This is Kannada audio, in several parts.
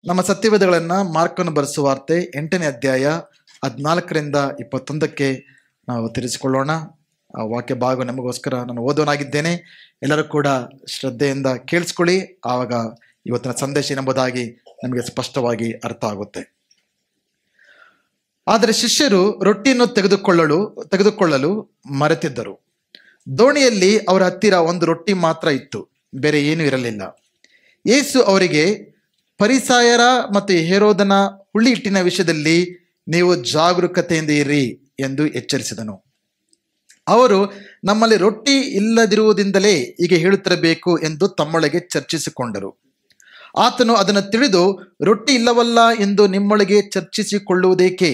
ನಮ್ಮ ಸತ್ಯವೇದಗಳನ್ನು ಮಾರ್ಕನ್ನು ಬರೆಸುವ ವಾರ್ತೆ 8ನೇ ಅಧ್ಯಾಯ 14ರಿಂದ 21ಕ್ಕೆ ನಾವು ತಿರುಗಿಸಿಕೊಳ್ಳೋಣ. ಆ ವಾಕ್ಯ ಭಾಗ ನಮಗೋಸ್ಕರ ನಾನು ಓದೋನಾಗಿದ್ದೇನೆ. ಎಲ್ಲರೂ ಕೂಡ ಶ್ರದ್ಧೆಯಿಂದ ಕೇಳಿಸ್ಕೊಳ್ಳಿ. ಆವಾಗ ಇವತ್ತಿನ ಸಂದೇಶ ಎಂಬುದಾಗಿ ನಮಗೆ ಸ್ಪಷ್ಟವಾಗಿ ಅರ್ಥ ಆಗುತ್ತೆ. ಆದರೆ ಶಿಷ್ಯರು ರೊಟ್ಟಿಯನ್ನು ತೆಗೆದುಕೊಳ್ಳಲು ಮರೆತಿದ್ದರು. ದೋಣಿಯಲ್ಲಿ ಅವರ ಹತ್ತಿರ ಒಂದು ರೊಟ್ಟಿ ಮಾತ್ರ ಇತ್ತು, ಬೇರೆ ಏನೂ ಇರಲಿಲ್ಲ. ಯೇಸು ಅವರಿಗೆ, ಫರಿಸಾಯರ ಮತ್ತು ಹೆರೋದನ ಹುಳಿ ಹಿಟ್ಟಿನ ವಿಷಯದಲ್ಲಿ ನೀವು ಜಾಗರೂಕತೆಯಿಂದ ಇರಿ ಎಂದು ಎಚ್ಚರಿಸಿದನು. ಅವರು ನಮ್ಮಲ್ಲಿ ರೊಟ್ಟಿ ಇಲ್ಲದಿರುವುದರಿಂದಲೇ ಹೀಗೆ ಹೇಳುತ್ತಿರಬೇಕು ಎಂದು ತಮ್ಮೊಳಗೆ ಚರ್ಚಿಸಿಕೊಂಡರು. ಆತನು ಅದನ್ನು ತಿಳಿದು, ರೊಟ್ಟಿ ಇಲ್ಲವಲ್ಲ ಎಂದು ನಿಮ್ಮೊಳಗೆ ಚರ್ಚಿಸಿಕೊಳ್ಳುವುದೇಕೆ?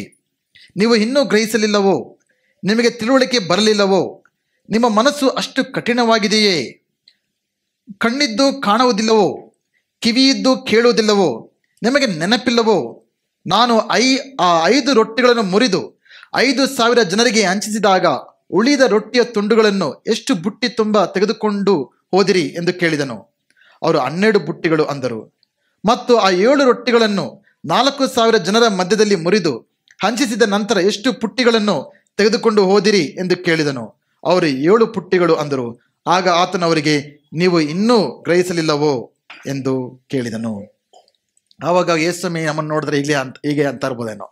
ನೀವು ಇನ್ನೂ ಗ್ರಹಿಸಲಿಲ್ಲವೋ? ನಿಮಗೆ ತಿಳುವಳಿಕೆ ಬರಲಿಲ್ಲವೋ? ನಿಮ್ಮ ಮನಸ್ಸು ಅಷ್ಟು ಕಠಿಣವಾಗಿದೆಯೇ? ಕಣ್ಣಿದ್ದು ಕಾಣುವುದಿಲ್ಲವೋ? ಕಿವಿಯಿದ್ದು ಕೇಳುವುದಿಲ್ಲವೋ? ನಿಮಗೆ ನೆನಪಿಲ್ಲವೋ? ನಾನು 5 ರೊಟ್ಟಿಗಳನ್ನು ಮುರಿದು 5,000 ಜನರಿಗೆ ಹಂಚಿಸಿದಾಗ ಉಳಿದ ರೊಟ್ಟಿಯ ತುಂಡುಗಳನ್ನು ಎಷ್ಟು ಬುಟ್ಟಿ ತುಂಬ ತೆಗೆದುಕೊಂಡು ಹೋದಿರಿ ಎಂದು ಕೇಳಿದನು. ಅವರು 12 ಬುಟ್ಟಿಗಳು ಅಂದರು. ಮತ್ತು ಆ 7 ರೊಟ್ಟಿಗಳನ್ನು 4,000 ಜನರ ಮಧ್ಯದಲ್ಲಿ ಮುರಿದು ಹಂಚಿಸಿದ ನಂತರ ಎಷ್ಟು ಪುಟ್ಟಿಗಳನ್ನು ತೆಗೆದುಕೊಂಡು ಹೋದಿರಿ ಎಂದು ಕೇಳಿದನು. ಅವರು 7 ಪುಟ್ಟಿಗಳು ಅಂದರು. ಆಗ ಆತನು ಅವರಿಗೆ, ನೀವು ಇನ್ನೂ ಗ್ರಹಿಸಲಿಲ್ಲವೋ ಎಂದು ಕೇಳಿದನು. ಆವಾಗ ಯೇಸುಸ್ವಾಮಿ ನಮ್ಮನ್ನು ನೋಡಿದ್ರೆ ಹೀಗೆ ಅಂತ ಇರ್ಬೋದೇನೋ,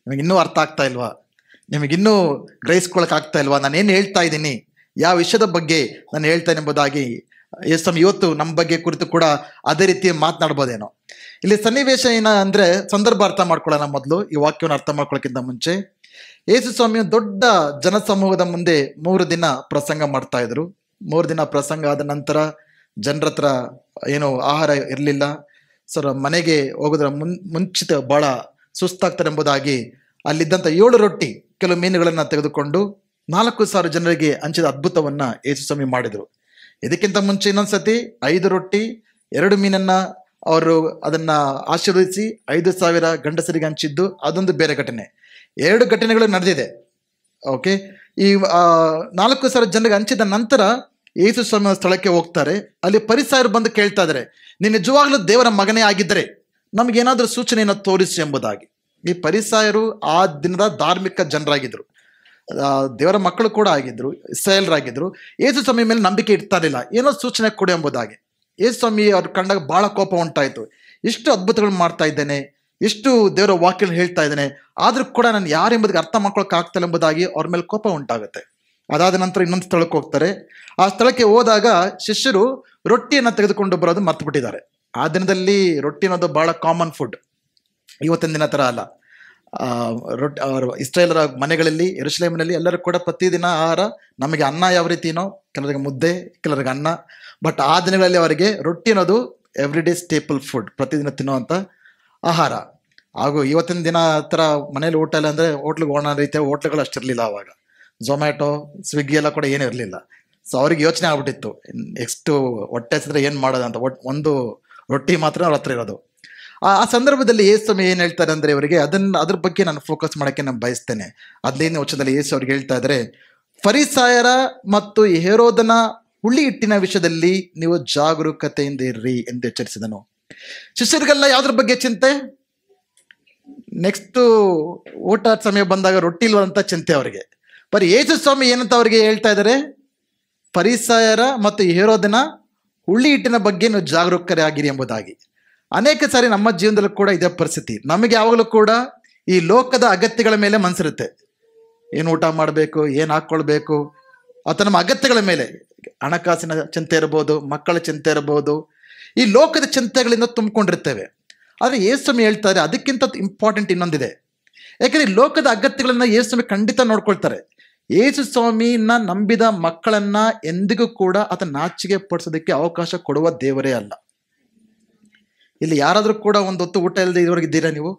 ನಿಮಗೆ ಇನ್ನೂ ಅರ್ಥ ಆಗ್ತಾ ಇಲ್ವಾ? ನಿಮಗಿನ್ನೂ ಗ್ರಹಿಸ್ಕೊಳಕ್ಕಾಗ್ತಾ ಇಲ್ವಾ? ನಾನೇನು ಹೇಳ್ತಾ ಇದ್ದೀನಿ, ಯಾವ ವಿಷಯದ ಬಗ್ಗೆ ನಾನು ಹೇಳ್ತೇನೆ ಎಂಬುದಾಗಿ ಯೇಸುಸ್ವಾಮಿ ಇವತ್ತು ನಮ್ಮ ಬಗ್ಗೆ ಕುರಿತು ಕೂಡ ಅದೇ ರೀತಿ ಮಾತನಾಡ್ಬೋದೇನೋ. ಇಲ್ಲಿ ಸನ್ನಿವೇಶ ಅಂದರೆ ಸಂದರ್ಭ ಅರ್ಥ ಮಾಡ್ಕೊಳ್ಳೋಣ. ಮೊದಲು ಈ ವಾಕ್ಯವನ್ನು ಅರ್ಥ ಮಾಡ್ಕೊಳ್ಳೋಕ್ಕಿಂತ ಮುಂಚೆ, ಯೇಸುಸ್ವಾಮಿಯು ದೊಡ್ಡ ಜನಸಮೂಹದ ಮುಂದೆ 3 ದಿನ ಪ್ರಸಂಗ ಮಾಡ್ತಾ ಇದ್ರು. 3 ದಿನ ಪ್ರಸಂಗ ಆದ ನಂತರ ಜನರ ಹತ್ರ ಏನು ಆಹಾರ ಇರಲಿಲ್ಲ. ಮನೆಗೆ ಹೋಗೋದ್ರ ಮುಂಚಿತ ಬಹಳ ಸುಸ್ತಾಗ್ತಾರೆ ಎಂಬುದಾಗಿ ಅಲ್ಲಿದ್ದಂಥ 7 ರೊಟ್ಟಿ ಕೆಲವು ಮೀನುಗಳನ್ನು ತೆಗೆದುಕೊಂಡು 4,000 ಜನರಿಗೆ ಹಂಚಿದ ಅದ್ಭುತವನ್ನ ಯೇಸುಸ್ವಾಮಿ ಮಾಡಿದರು. ಇದಕ್ಕಿಂತ ಮುಂಚೆ ಇನ್ನೊಂದ್ಸತಿ 5 ರೊಟ್ಟಿ 2 ಮೀನನ್ನ ಅವರು ಅದನ್ನ ಆಶೀರ್ವದಿಸಿ 5,000 ಗಂಡಸರಿಗೆ ಹಂಚಿದ್ದು ಅದೊಂದು ಬೇರೆ ಘಟನೆ. 2 ಘಟನೆಗಳು ನಡೆದಿದೆ. ಓಕೆ, ಈ 4,000 ಜನರಿಗೆ ಹಂಚಿದ ನಂತರ ಯೇಸುಸ್ವಾಮಿ ಸ್ಥಳಕ್ಕೆ ಹೋಗ್ತಾರೆ. ಅಲ್ಲಿ ಫರಿಸಾಯರು ಬಂದು ಕೇಳ್ತಾ ಇದ್ದಾರೆ, ನೀನು ನಿಜವಾಗ್ಲೂ ದೇವರ ಮಗನೇ ಆಗಿದ್ದರೆ ನಮಗೇನಾದ್ರೂ ಸೂಚನೆಯನ್ನು ತೋರಿಸು ಎಂಬುದಾಗಿ. ಈ ಫರಿಸಾಯರು ಆ ದಿನದ ಧಾರ್ಮಿಕ ಜನರಾಗಿದ್ರು, ದೇವರ ಮಕ್ಕಳು ಕೂಡ ಆಗಿದ್ರು, ಇಸ್ರಾಯೇಲರಾಗಿದ್ರು. ಯೇಸುಸ್ವಾಮಿ ಮೇಲೆ ನಂಬಿಕೆ ಇಡ್ತಾ ಇರಲಿಲ್ಲ, ಏನೋ ಸೂಚನೆ ಕೊಡು ಎಂಬುದಾಗಿ. ಯೇಸುಸ್ವಾಮಿ ಅವ್ರು ಕಂಡಾಗ ಬಹಳ ಕೋಪ ಉಂಟಾಯಿತು. ಇಷ್ಟು ಅದ್ಭುತಗಳು ಮಾಡ್ತಾ ಇದ್ದೇನೆ, ಇಷ್ಟು ದೇವರ ವಾಕ್ಯ ಹೇಳ್ತಾ ಇದ್ದೇನೆ, ಆದ್ರೂ ಕೂಡ ನಾನು ಯಾರು ಎಂಬುದಕ್ಕೆ ಅರ್ಥ ಮಾಡ್ಕೊಳಕ್ ಆಗ್ತಿಲ್ಲ ಎಂಬುದಾಗಿ ಅವ್ರ ಮೇಲೆ ಕೋಪ ಉಂಟಾಗುತ್ತೆ. ಅದಾದ ನಂತರ ಇನ್ನೊಂದು ಸ್ಥಳಕ್ಕೆ ಹೋಗ್ತಾರೆ. ಆ ಸ್ಥಳಕ್ಕೆ ಹೋದಾಗ ಶಿಷ್ಯರು ರೊಟ್ಟಿಯನ್ನು ತೆಗೆದುಕೊಂಡು ಬರೋದು ಮರ್ತು ಬಿಟ್ಟಿದ್ದಾರೆ. ಆ ದಿನದಲ್ಲಿ ರೊಟ್ಟಿ ಅನ್ನೋದು ಬಹಳ ಕಾಮನ್ ಫುಡ್, ಇವತ್ತಿನ ದಿನ ಥರ ಅಲ್ಲ. ಇಸ್ರಾಯೇಲರ ಮನೆಗಳಲ್ಲಿ, ಯೆರೂಸಲೇಮಿನಲ್ಲಿ ಎಲ್ಲರೂ ಕೂಡ ಪ್ರತಿದಿನ ಆಹಾರ. ನಮಗೆ ಅನ್ನ ಯಾವ ರೀತಿನೋ, ಕೆಲವರಿಗೆ ಮುದ್ದೆ, ಕೆಲವರಿಗೆ ಅನ್ನ. ಬಟ್ ಆ ದಿನಗಳಲ್ಲಿ ಅವರಿಗೆ ರೊಟ್ಟಿ ಅನ್ನೋದು ಎವ್ರಿ ಡೇ ಸ್ಟೇಪಲ್ ಫುಡ್, ಪ್ರತಿದಿನ ತಿನ್ನುವಂಥ ಆಹಾರ. ಹಾಗೂ ಇವತ್ತಿನ ದಿನ ಥರ ಮನೇಲಿ ಊಟ ಇಲ್ಲ ಅಂದರೆ ಹೋಟ್ಲಿಗೆ ಹೋಗೋಣ ರೀತಿಯ ಹೋಟ್ಲುಗಳು ಅಷ್ಟಿರಲಿಲ್ಲ. ಆವಾಗ ಝೊಮ್ಯಾಟೊ, ಸ್ವಿಗ್ಗಿ ಎಲ್ಲ ಕೂಡ ಏನೂ ಇರಲಿಲ್ಲ. ಸೊ ಅವ್ರಿಗೆ ಯೋಚನೆ ಆಗ್ಬಿಟ್ಟಿತ್ತು, ನೆಕ್ಸ್ಟು ಹೊಟ್ಟೆ ಹಸಿದ್ರೆ ಏನು ಮಾಡೋದು ಅಂತ. ಒಂದು ರೊಟ್ಟಿ ಮಾತ್ರ ಅವ್ರ ಹತ್ರ ಇರೋದು. ಆ ಸಂದರ್ಭದಲ್ಲಿ ಯೇಸುಸ್ವಾಮಿ ಏನು ಹೇಳ್ತಾರೆ ಅಂದರೆ ಇವರಿಗೆ ಅದ್ರ ಬಗ್ಗೆ ನಾನು ಫೋಕಸ್ ಮಾಡೋಕ್ಕೆ ನಾನು ಬಯಸ್ತೇನೆ. 15ನೇ ವಚನದಲ್ಲಿ ಯೇಸು ಅವ್ರಿಗೆ ಹೇಳ್ತಾ ಇದ್ದಾರೆ, ಫರಿಸಾಯರ ಮತ್ತು ಹೆರೋದನ ಹುಳಿ ಹಿಟ್ಟಿನ ವಿಷಯದಲ್ಲಿ ನೀವು ಜಾಗರೂಕತೆಯಿಂದ ಇರ್ರಿ ಎಂದು ಎಚ್ಚರಿಸಿದನು. ಶಿಷ್ಯರಿಗೆಲ್ಲ ಯಾವ್ದ್ರ ಬಗ್ಗೆ ಚಿಂತೆ? ನೆಕ್ಸ್ಟ್ ಊಟ ಸಮಯ ಬಂದಾಗ ರೊಟ್ಟಿ ಇಲ್ವಂತ ಚಿಂತೆ ಅವರಿಗೆ. ಬರೀ ಯೇಸುಸ್ವಾಮಿ ಏನಂತ ಅವರಿಗೆ ಹೇಳ್ತಾ ಇದ್ದಾರೆ, ಫರಿಸಾಯರ ಮತ್ತು ಹೆರೋದನ ಹುಳಿ ಹಿಟ್ಟಿನ ಬಗ್ಗೆ ನೀವು ಜಾಗರೂಕರಾಗಿರಿ ಎಂಬುದಾಗಿ. ಅನೇಕ ಸಾರಿ ನಮ್ಮ ಜೀವನದಲ್ಲೂ ಕೂಡ ಇದೇ ಪರಿಸ್ಥಿತಿ. ನಮಗೆ ಯಾವಾಗಲೂ ಕೂಡ ಈ ಲೋಕದ ಅಗತ್ಯಗಳ ಮೇಲೆ ಮನಸ್ಸಿರುತ್ತೆ. ಏನು ಊಟ ಮಾಡಬೇಕು, ಏನು ಹಾಕ್ಕೊಳ್ಬೇಕು, ಅಥವಾ ನಮ್ಮ ಅಗತ್ಯಗಳ ಮೇಲೆ, ಹಣಕಾಸಿನ ಚಿಂತೆ ಇರ್ಬೋದು, ಮಕ್ಕಳ ಚಿಂತೆ ಇರ್ಬೋದು, ಈ ಲೋಕದ ಚಿಂತೆಗಳಿಂದ ತುಂಬಿಕೊಂಡಿರ್ತೇವೆ. ಆದರೆ ಯೇಸುಸ್ವಾಮಿ ಹೇಳ್ತಾರೆ ಅದಕ್ಕಿಂತ ಇಂಪಾರ್ಟೆಂಟ್ ಇನ್ನೊಂದಿದೆ. ಯಾಕಂದರೆ ಈ ಲೋಕದ ಅಗತ್ಯಗಳನ್ನ ಯೇಸುಸ್ವಾಮಿ ಖಂಡಿತ ನೋಡ್ಕೊಳ್ತಾರೆ. ಯೇಸುಸ್ವಾಮಿನ ನಂಬಿದ ಮಕ್ಕಳನ್ನ ಎಂದಿಗೂ ಕೂಡ ಆತ ನಾಚಿಕೆ ಪಡಿಸೋದಕ್ಕೆ ಅವಕಾಶ ಕೊಡುವ ದೇವರೇ ಅಲ್ಲ. ಇಲ್ಲಿ ಯಾರಾದರೂ ಕೂಡ ಒಂದು ಹೊತ್ತು ಊಟ ಇಲ್ಲದೆ ಇದುವರೆಗಿದ್ದೀರಾ? ನೀವು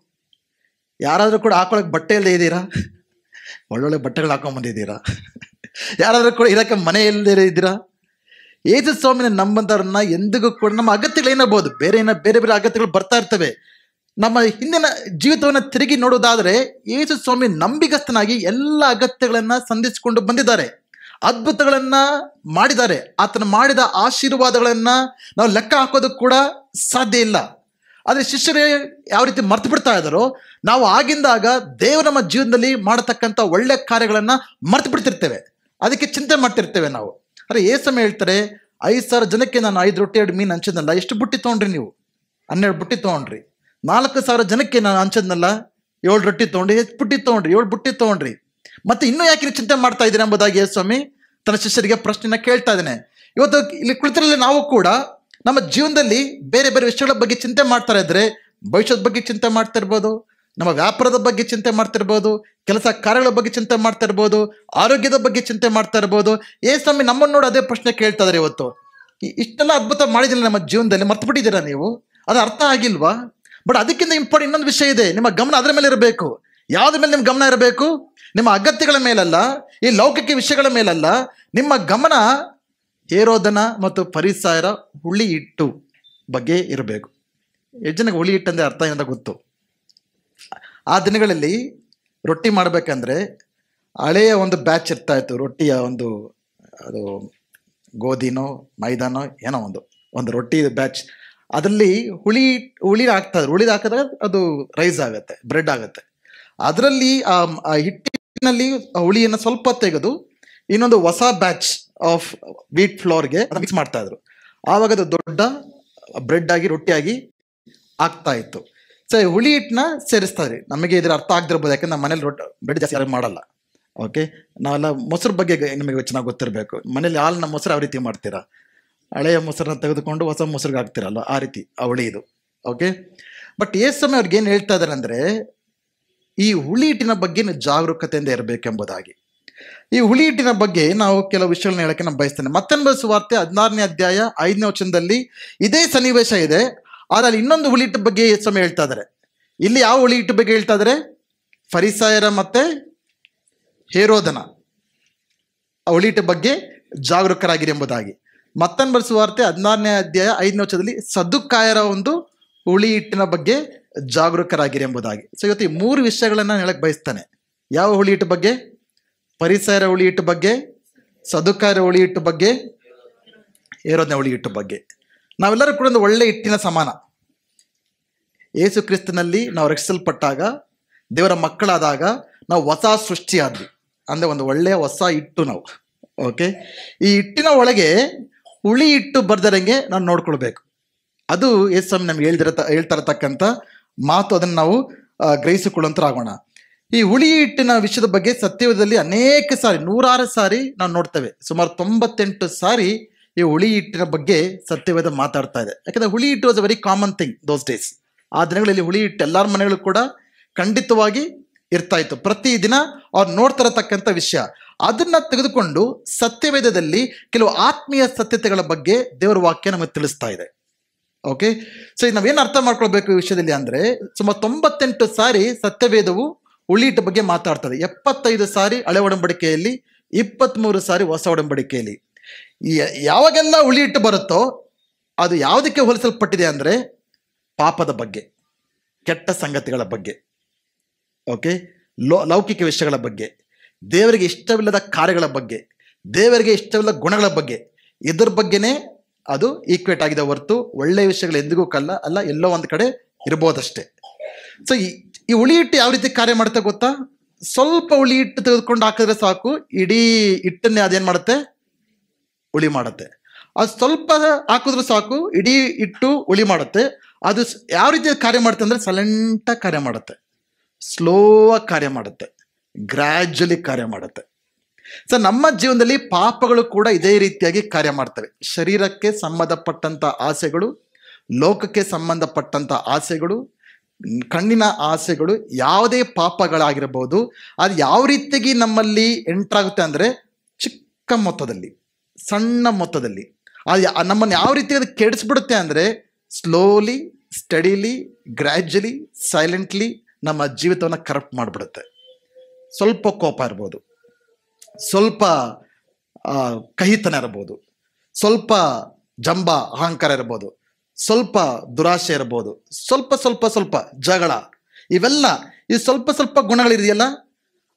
ಯಾರಾದರೂ ಕೂಡ ಹಾಕೊಳಕ್ಕೆ ಬಟ್ಟೆ ಇಲ್ಲದೆ ಇದ್ದೀರಾ? ಒಳ್ಳೊಳ್ಳೆ ಬಟ್ಟೆಗಳು ಹಾಕೊಂಡ್ಬಂದಿದ್ದೀರಾ? ಯಾರಾದರೂ ಕೂಡ ಇರೋಕ್ಕೆ ಮನೆ ಇಲ್ಲದೆ ಇದ್ದೀರಾ? ಯೇಸುಸ್ವಾಮಿನ ನಂಬಂದವ್ರನ್ನ ಎಂದಿಗೂ ಕೂಡ ನಮ್ಮ ಅಗತ್ಯಗಳು ಏನಾಗಬಹುದು, ಬೇರೆ ಬೇರೆ ಅಗತ್ಯಗಳು ಬರ್ತಾ ಇರ್ತವೆ. ನಮ್ಮ ಹಿಂದಿನ ಜೀವಿತವನ್ನು ತಿರುಗಿ ನೋಡೋದಾದರೆ ಯೇಸುಸ್ವಾಮಿ ನಂಬಿಗಸ್ತನಾಗಿ ಎಲ್ಲ ಅಗತ್ಯಗಳನ್ನ ಸಂಧಿಸಿಕೊಂಡು ಬಂದಿದ್ದಾರೆ, ಅದ್ಭುತಗಳನ್ನ ಮಾಡಿದ್ದಾರೆ. ಆತನ ಮಾಡಿದ ಆಶೀರ್ವಾದಗಳನ್ನ ನಾವು ಲೆಕ್ಕ ಹಾಕೋದಕ್ಕೆ ಕೂಡ ಸಾಧ್ಯ ಇಲ್ಲ. ಆದರೆ ಶಿಷ್ಯರೇ ಯಾವ ರೀತಿ ಮರ್ತು ಬಿಡ್ತಾ ಇದ್ದಾರೋ, ನಾವು ಆಗಿಂದಾಗ ದೇವರು ನಮ್ಮ ಜೀವನದಲ್ಲಿ ಮಾಡತಕ್ಕಂಥ ಒಳ್ಳೆ ಕಾರ್ಯಗಳನ್ನು ಮರ್ತು ಬಿಡ್ತಿರ್ತೇವೆ, ಅದಕ್ಕೆ ಚಿಂತೆ ಮಾಡ್ತಿರ್ತೇವೆ ನಾವು. ಅರೆ ಏಸಮ ಹೇಳ್ತಾರೆ, 5,000 ಜನಕ್ಕೆ ನಾನು 5 ರೊಟ್ಟಿ 2 ಮೀನು ಹಂಚಿದ್ನಲ್ಲ, ಎಷ್ಟು ಬುಟ್ಟಿ ತೊಗೊಂಡ್ರಿ ನೀವು? 12 ಬುಟ್ಟಿ ತೊಗೊಂಡ್ರಿ. 4,000 ಜನಕ್ಕೆ ನಾನು ಹಂಚದ್ನಲ್ಲ, 7 ರೊಟ್ಟಿ ತೊಗೊಂಡ್ರಿ. ಎಷ್ಟು ಬುಟ್ಟಿ ತೊಗೊಂಡ್ರಿ? 7 ಬುಟ್ಟಿ ತೊಗೊಂಡ್ರಿ. ಮತ್ತೆ ಇನ್ನೂ ಯಾಕೆ ನೀವು ಚಿಂತೆ ಮಾಡ್ತಾ ಇದ್ದೀರಿ ಎಂಬುದಾಗಿ ಯೇಸುಸ್ವಾಮಿ ತನ್ನ ಶಿಷ್ಯರಿಗೆ ಪ್ರಶ್ನೆನ ಕೇಳ್ತಾ ಇದ್ದಾನೆ. ಇವತ್ತು ಇಲ್ಲಿ ಕುಳಿತಿರಲಿ ನಾವು ಕೂಡ ನಮ್ಮ ಜೀವನದಲ್ಲಿ ಬೇರೆ ಬೇರೆ ವಿಷಯಗಳ ಬಗ್ಗೆ ಚಿಂತೆ ಮಾಡ್ತಾ ಇದ್ರೆ, ಭವಿಷ್ಯದ ಬಗ್ಗೆ ಚಿಂತೆ ಮಾಡ್ತಾ ಇರ್ಬೋದು, ನಮ್ಮ ವ್ಯಾಪಾರದ ಬಗ್ಗೆ ಚಿಂತೆ ಮಾಡ್ತಿರ್ಬೋದು, ಕೆಲಸ ಕಾರ್ಯಗಳ ಬಗ್ಗೆ ಚಿಂತೆ ಮಾಡ್ತಾ ಇರ್ಬೋದು, ಆರೋಗ್ಯದ ಬಗ್ಗೆ ಚಿಂತೆ ಮಾಡ್ತಾ ಇರ್ಬೋದು. ಯೇಸುಸ್ವಾಮಿ ನಮ್ಮನ್ನು ನೋಡಿ ಅದೇ ಪ್ರಶ್ನೆ ಕೇಳ್ತಾ ಇದ್ದಾರೆ. ಇವತ್ತು ಇಷ್ಟೆಲ್ಲ ಅದ್ಭುತ ಮಾಡಿದಿಲ್ಲ ನಮ್ಮ ಜೀವನದಲ್ಲಿ, ಮರ್ತು ಬಿಟ್ಟಿದ್ದೀರಾ ನೀವು? ಅದು ಅರ್ಥ ಆಗಿಲ್ವಾ? ಬಟ್ ಅದಕ್ಕಿಂತ ಇಂಪಾರ್ಟೆಂಟ್ ಇನ್ನೊಂದು ವಿಷಯ ಇದೆ. ನಿಮ್ಮ ಗಮನ ಅದರ ಮೇಲೆ ಇರಬೇಕು. ಯಾವುದ್ರ ಮೇಲೆ ನಿಮ್ಮ ಗಮನ ಇರಬೇಕು? ನಿಮ್ಮ ಅಗತ್ಯಗಳ ಮೇಲಲ್ಲ, ಈ ಲೌಕಿಕ ವಿಷಯಗಳ ಮೇಲಲ್ಲ. ನಿಮ್ಮ ಗಮನ ಹೇರೋದನ ಮತ್ತು ಫರಿಸಾಯರ ಹುಳಿ ಹಿಟ್ಟು ಬಗ್ಗೆ ಇರಬೇಕು. ಎಷ್ಟು ಜನಕ್ಕೆ ಹುಳಿ ಹಿಟ್ಟು ಅಂದರೆ ಅರ್ಥ ಏನಂತ ಗೊತ್ತು? ಆ ದಿನಗಳಲ್ಲಿ ರೊಟ್ಟಿ ಮಾಡಬೇಕಂದ್ರೆ ಹಳೆಯ ಒಂದು ಬ್ಯಾಚ್ ಇರ್ತಾ ಇತ್ತು. ರೊಟ್ಟಿಯ ಒಂದು ಅದು ಗೋಧಿನೋ ಮೈದಾನೋ ಏನೋ ಒಂದು ರೊಟ್ಟಿ ಬ್ಯಾಚ್. ಅದರಲ್ಲಿ ಹುಳಿ ಹಾಕ್ತಾರೆ. ಹುಳಿ ಹಾಕಿದಾಗ ಅದು ರೈಸ್ ಆಗುತ್ತೆ, ಬ್ರೆಡ್ ಆಗುತ್ತೆ. ಅದರಲ್ಲಿ ಆ ಹಿಟ್ಟಿನಲ್ಲಿ ಹುಳಿಯನ್ನು ಸ್ವಲ್ಪ ತೆಗೆದು ಇನ್ನೊಂದು ಹೊಸ ಬ್ಯಾಚ್ ಆಫ್ ವೀಟ್ ಫ್ಲೋರ್ಗೆ ಮಿಕ್ಸ್ ಮಾಡ್ತಾ ಇದ್ರು. ಆವಾಗ ಅದು ದೊಡ್ಡ ಬ್ರೆಡ್ ಆಗಿ ರೊಟ್ಟಿಯಾಗಿ ಆಗ್ತಾ ಇತ್ತು. ಸೊ ಹುಳಿ ಹಿಟ್ಟನ್ನ ಸೇರಿಸ್ತಾರೆ. ನಮಗೆ ಇದರ ಅರ್ಥ ಆಗ್ದಿರ್ಬೋದು, ಯಾಕಂದ್ರೆ ನಮ್ಮ ಮನೇಲಿ ಬ್ರೆಡ್ ಜಾಸ್ತಿ ಯಾರು ಮಾಡಲ್ಲ. ಓಕೆ, ನಾವೆಲ್ಲ ಮೊಸರು ಬಗ್ಗೆ ನಿಮಗೆ ಚೆನ್ನಾಗಿ ಗೊತ್ತಿರಬೇಕು. ಮನೇಲಿ ಹಾಲಿನ ಮೊಸರು ಯಾವ ರೀತಿ ಮಾಡ್ತೀರಾ? ಹಳೆಯ ಮೊಸರನ್ನ ತೆಗೆದುಕೊಂಡು ಹೊಸ ಮೊಸರಿಗೆ ಹಾಕ್ತಿರಲ್ಲ, ಆ ರೀತಿ ಆ ಹುಳಿ ಇದು. ಓಕೆ, ಬಟ್ ಯೇಸುಸ್ವಾಮಿ ಅವ್ರಿಗೆ ಏನು ಹೇಳ್ತಾ ಇದ್ದಾರೆ ಅಂದರೆ, ಈ ಹುಳಿ ಹಿಟ್ಟಿನ ಬಗ್ಗೆ ಜಾಗರೂಕತೆಯಿಂದ ಇರಬೇಕೆಂಬುದಾಗಿ. ಈ ಹುಳಿ ಹಿಟ್ಟಿನ ಬಗ್ಗೆ ನಾವು ಕೆಲವು ವಿಷಯಗಳನ್ನ ಹೇಳಕ್ಕೆ ನಾನು ಬಯಸ್ತೇನೆ. ಮತ್ತೊಂದು ಸುವಾರ್ತೆ 16ನೇ ಅಧ್ಯಾಯ 5ನೇ ವಚನದಲ್ಲಿ ಇದೇ ಸನ್ನಿವೇಶ ಇದೆ. ಆದರೆ ಅಲ್ಲಿ ಇನ್ನೊಂದು ಹುಳಿ ಹಿಟ್ಟು ಬಗ್ಗೆ ಯೇಸುಸ್ವಾಮಿ ಹೇಳ್ತಾ ಇದ್ದಾರೆ. ಇಲ್ಲಿ ಯಾವ ಹುಳಿ ಹಿಟ್ಟು ಬಗ್ಗೆ ಹೇಳ್ತಾ ಇದ್ದಾರೆ? ಫರಿಸಾಯರ ಮತ್ತೆ ಹೇರೋದನ ಆ ಹುಳಿ ಹಿಟ್ಟು ಬಗ್ಗೆ ಜಾಗರೂಕರಾಗಿರಿ ಎಂಬುದಾಗಿ. ಮತ್ತೊಂದು ಸುವಾರ್ತೆ 16ನೇ ಅಧ್ಯಾಯ 5ನೇ ವಚನದಲ್ಲಿ ಸದ್ದುಕಾಯರ ಒಂದು ಹುಳಿ ಹಿಟ್ಟಿನ ಬಗ್ಗೆ ಜಾಗರೂಕರಾಗಿರಿ ಎಂಬುದಾಗಿ. ಸೊ ಇವತ್ತು ಈ 3 ವಿಷಯಗಳನ್ನು ಹೇಳಕ್ಕೆ ಬಯಸ್ತಾನೆ. ಯಾವ ಹುಳಿ ಹಿಟ್ಟು ಬಗ್ಗೆ? ಫರಿಸಾಯರ ಹುಳಿ ಹಿಟ್ಟು ಬಗ್ಗೆ, ಸದ್ದುಕಾಯರ ಹುಳಿ ಹಿಟ್ಟು ಬಗ್ಗೆ, ಹೇರೋದನ ಹುಳಿ ಹಿಟ್ಟು ಬಗ್ಗೆ. ನಾವೆಲ್ಲರೂ ಕೂಡ ಒಂದು ಒಳ್ಳೆ ಹಿಟ್ಟಿನ ಸಮಾನ. ಯೇಸು ಕ್ರಿಸ್ತನಲ್ಲಿ ನಾವು ರಕ್ಷಿಸಲ್ಪಟ್ಟಾಗ, ದೇವರ ಮಕ್ಕಳಾದಾಗ ನಾವು ಹೊಸ ಸೃಷ್ಟಿಯಾದ್ವಿ. ಅಂದರೆ ಒಂದು ಒಳ್ಳೆಯ ಹೊಸ ಹಿಟ್ಟು ನಾವು. ಓಕೆ, ಈ ಹಿಟ್ಟಿನ ಒಳಗೆ ಹುಳಿ ಹಿಟ್ಟು ಬರ್ದರಂಗೆ ನಾವು ನೋಡ್ಕೊಳ್ಬೇಕು. ಅದು ಯೇಸುಸ್ವಾಮಿ ನಮ್ಗೆ ಹೇಳ್ತಾ ಇರತಕ್ಕಂಥ ಮಾತು. ಅದನ್ನು ನಾವು ಗ್ರಹಿಸಿಕೊಳ್ಳುವಂತರಾಗೋಣ. ಈ ಹುಳಿ ಹಿಟ್ಟಿನ ವಿಷಯದ ಬಗ್ಗೆ ಸತ್ಯವೇದದಲ್ಲಿ ಅನೇಕ ಸಾರಿ, 106 ಸಾರಿ ನಾವು ನೋಡ್ತೇವೆ. ಸುಮಾರು 98 ಸಾರಿ ಈ ಹುಳಿ ಹಿಟ್ಟಿನ ಬಗ್ಗೆ ಸತ್ಯವೇದ ಮಾತಾಡ್ತಾ ಇದೆ. ಯಾಕಂದರೆ ಹುಳಿ ಹಿಟ್ಟು was a very common thing those days. ಆ ದಿನಗಳಲ್ಲಿ ಹುಳಿ ಹಿಟ್ಟು ಎಲ್ಲರ ಮನೆಗಳು ಕೂಡ ಖಂಡಿತವಾಗಿ ಇರ್ತಾ ಇತ್ತು. ಪ್ರತಿದಿನ ಅವ್ರು ನೋಡ್ತಾ ಇರತಕ್ಕಂಥ ವಿಷಯ. ಅದನ್ನ ತೆಗೆದುಕೊಂಡು ಸತ್ಯವೇದದಲ್ಲಿ ಕೆಲವು ಆತ್ಮೀಯ ಸತ್ಯತೆಗಳ ಬಗ್ಗೆ ದೇವರ ವಾಕ್ಯ ನಮಗೆ ತಿಳಿಸ್ತಾ ಇದೆ. ಓಕೆ, ಸೊ ನಾವೇನು ಅರ್ಥ ಮಾಡ್ಕೊಳ್ಬೇಕು ಈ ವಿಷಯದಲ್ಲಿ ಅಂದರೆ, ಸುಮಾರು 98 ಸಾರಿ ಸತ್ಯವೇದವು ಹುಳಿ ಹಿಟ್ಟು ಬಗ್ಗೆ ಮಾತಾಡ್ತದೆ. 75 ಸಾರಿ ಹಳೆ ಒಡಂಬಡಿಕೆಯಲ್ಲಿ, 23 ಸಾರಿ ಹೊಸ ಒಡಂಬಡಿಕೆಯಲ್ಲಿ. ಯಾವಾಗೆಲ್ಲ ಹುಳಿ ಹಿಟ್ಟು ಬರುತ್ತೋ ಅದು ಯಾವುದಕ್ಕೆ ಹೋಲಿಸಲ್ಪಟ್ಟಿದೆ ಅಂದರೆ ಪಾಪದ ಬಗ್ಗೆ, ಕೆಟ್ಟ ಸಂಗತಿಗಳ ಬಗ್ಗೆ, ಓಕೆ, ಲೌಕಿಕ ವಿಷಯಗಳ ಬಗ್ಗೆ, ದೇವರಿಗೆ ಇಷ್ಟವಿಲ್ಲದ ಕಾರ್ಯಗಳ ಬಗ್ಗೆ, ದೇವರಿಗೆ ಇಷ್ಟವಿಲ್ಲದ ಗುಣಗಳ ಬಗ್ಗೆ, ಇದ್ರ ಬಗ್ಗೆನೇ ಅದು ಈಕ್ವೇಟ್ ಆಗಿದೆ ಹೊರತು ಒಳ್ಳೆಯ ವಿಷಯಗಳು ಎಂದಿಗೂ ಅಲ್ಲ, ಎಲ್ಲೋ ಒಂದು ಕಡೆ ಇರ್ಬೋದಷ್ಟೇ. ಸೊ ಈ ಹುಳಿ ಹಿಟ್ಟು ಯಾವ ರೀತಿ ಕಾರ್ಯ ಮಾಡುತ್ತೆ ಗೊತ್ತಾ? ಸ್ವಲ್ಪ ಹುಳಿ ಹಿಟ್ಟು ತೆಗೆದುಕೊಂಡು ಹಾಕಿದ್ರೆ ಸಾಕು, ಇಡೀ ಹಿಟ್ಟನ್ನೇ ಅದೇನು ಮಾಡುತ್ತೆ? ಹುಳಿ ಮಾಡುತ್ತೆ. ಅದು ಸ್ವಲ್ಪ ಹಾಕಿದ್ರು ಸಾಕು, ಇಡೀ ಹಿಟ್ಟು ಹುಳಿ ಮಾಡುತ್ತೆ. ಅದು ಯಾವ ರೀತಿ ಕಾರ್ಯ ಮಾಡುತ್ತೆ ಅಂದರೆ ಸೈಲೆಂಟಾಗಿ ಕಾರ್ಯ ಮಾಡುತ್ತೆ, ಸ್ಲೋ ಆಗಿ ಕಾರ್ಯ ಮಾಡುತ್ತೆ, ಗ್ರ್ಯಾಜುಲಿ ಕಾರ್ಯ ಮಾಡುತ್ತೆ. ಸೊ ನಮ್ಮ ಜೀವನದಲ್ಲಿ ಪಾಪಗಳು ಕೂಡ ಇದೇ ರೀತಿಯಾಗಿ ಕಾರ್ಯ ಮಾಡ್ತವೆ. ಶರೀರಕ್ಕೆ ಸಂಬಂಧಪಟ್ಟಂಥ ಆಸೆಗಳು, ಲೋಕಕ್ಕೆ ಸಂಬಂಧಪಟ್ಟಂಥ ಆಸೆಗಳು, ಕಣ್ಣಿನ ಆಸೆಗಳು, ಯಾವುದೇ ಪಾಪಗಳಾಗಿರಬಹುದು, ಅದು ಯಾವ ರೀತಿಯಾಗಿ ನಮ್ಮಲ್ಲಿ ಎಂಟ್ರಾಗುತ್ತೆ ಅಂದರೆ ಚಿಕ್ಕ ಮೊತ್ತದಲ್ಲಿ, ಸಣ್ಣ ಮೊತ್ತದಲ್ಲಿ. ಅದು ನಮ್ಮನ್ನು ಯಾವ ರೀತಿ ಅದು ಕೆಡಿಸ್ಬಿಡುತ್ತೆ ಅಂದರೆ ಸ್ಲೋಲಿ, ಸ್ಟಡಿಲಿ, ಗ್ರ್ಯಾಜುಲಿ, ಸೈಲೆಂಟ್ಲಿ ನಮ್ಮ ಜೀವಿತವನ್ನು ಕರಪ್ಟ್ ಮಾಡಿಬಿಡುತ್ತೆ. ಸ್ವಲ್ಪ ಕೋಪ ಇರ್ಬೋದು, ಸ್ವಲ್ಪ ಕಹಿತನ ಇರ್ಬೋದು, ಸ್ವಲ್ಪ ಜಂಬ ಅಹಂಕಾರ ಇರ್ಬೋದು, ಸ್ವಲ್ಪ ದುರಾಶೆ ಇರ್ಬೋದು, ಸ್ವಲ್ಪ ಜಗಳ, ಇವೆಲ್ಲ ಈ ಸ್ವಲ್ಪ ಗುಣಗಳಿದೆಯಲ್ಲ,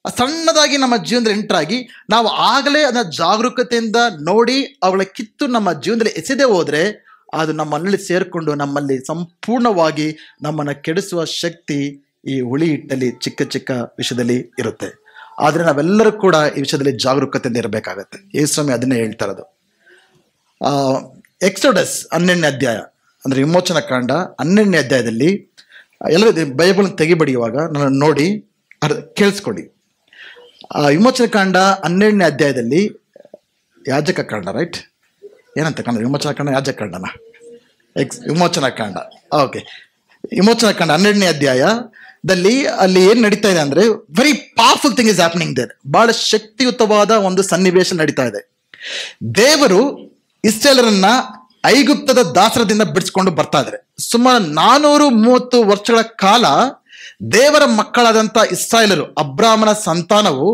ಸಣ್ಣದಾಗಿ ನಮ್ಮ ಜೀವನದಲ್ಲಿ ಎಂಟ್ರಾಗಿ ನಾವು ಆಗಲೇ ಅದನ್ನ ಜಾಗರೂಕತೆಯಿಂದ ನೋಡಿ ಅವುಗಳ ಕಿತ್ತು ನಮ್ಮ ಜೀವನದಲ್ಲಿ ಎಸೆದೇ ಹೋದರೆ ಅದು ನಮ್ಮಲ್ಲಿ ಸೇರಿಕೊಂಡು ನಮ್ಮಲ್ಲಿ ಸಂಪೂರ್ಣವಾಗಿ ನಮ್ಮನ್ನು ಕೆಡಿಸುವ ಶಕ್ತಿ ಈ ಹುಳಿ ಹಿಟ್ಟಲ್ಲಿ ಚಿಕ್ಕ ಚಿಕ್ಕ ವಿಷಯದಲ್ಲಿ ಇರುತ್ತೆ. ಆದರೆ ನಾವೆಲ್ಲರೂ ಕೂಡ ಈ ವಿಷಯದಲ್ಲಿ ಜಾಗರೂಕತೆಯಿಂದ ಇರಬೇಕಾಗತ್ತೆ. ಯೇಸುಸ್ವಾಮಿ ಅದನ್ನೇ ಹೇಳ್ತಾ ಇರೋದು. ಎಕ್ಸೋಡಸ್ 12ನೇ ಅಧ್ಯಾಯ ಅಂದರೆ ವಿಮೋಚನಾ ಕಾಂಡ 12ನೇ ಅಧ್ಯಾಯದಲ್ಲಿ ಎಲ್ಲರೂ ಬೈಬಲ್ ತೆಗಿಬಡಿಯುವಾಗ ನಾನು ನೋಡಿ ಕೇಳಿಸ್ಕೊಳ್ಳಿ. ವಿಮೋಚನಾ ಕಾಂಡ 12ನೇ ಅಧ್ಯಾಯದಲ್ಲಿ ಯಾಜಕ ಕಾಂಡ, ರೈಟ್? ಏನಂತ ಕಾಂಡ? ವಿಮೋಚನಾ ಕಾಂಡ, ಯಾಜಕ ಕಾಂಡನ? ವಿಮೋಚನಾ ಕಾಂಡ. ಓಕೆ, ವಿಮೋಚನಾ ಕಾಂಡ 12ನೇ ಅಧ್ಯಾಯದಲ್ಲಿ ಅಲ್ಲಿ ಏನು ನಡೀತಾ ಇದೆ ಅಂದರೆ very powerful thing is happening there. ಬಹಳ ಶಕ್ತಿಯುತವಾದ ಒಂದು ಸನ್ನಿವೇಶ ನಡೀತಾ ಇದೆ. ದೇವರು ಇಸ್ರಾಯೇಲರನ್ನ ಐಗುಪ್ತದ ದಾಸರದಿಂದ ಬಿಡಿಸ್ಕೊಂಡು ಬರ್ತಾ ಇದ್ದಾರೆ. ಸುಮಾರು 430 ವರ್ಷಗಳ ಕಾಲ ದೇವರ ಮಕ್ಕಳಾದಂಥ ಇಸ್ರಾಯೇಲರು, ಅಬ್ರಾಹ್ಮನ ಸಂತಾನವು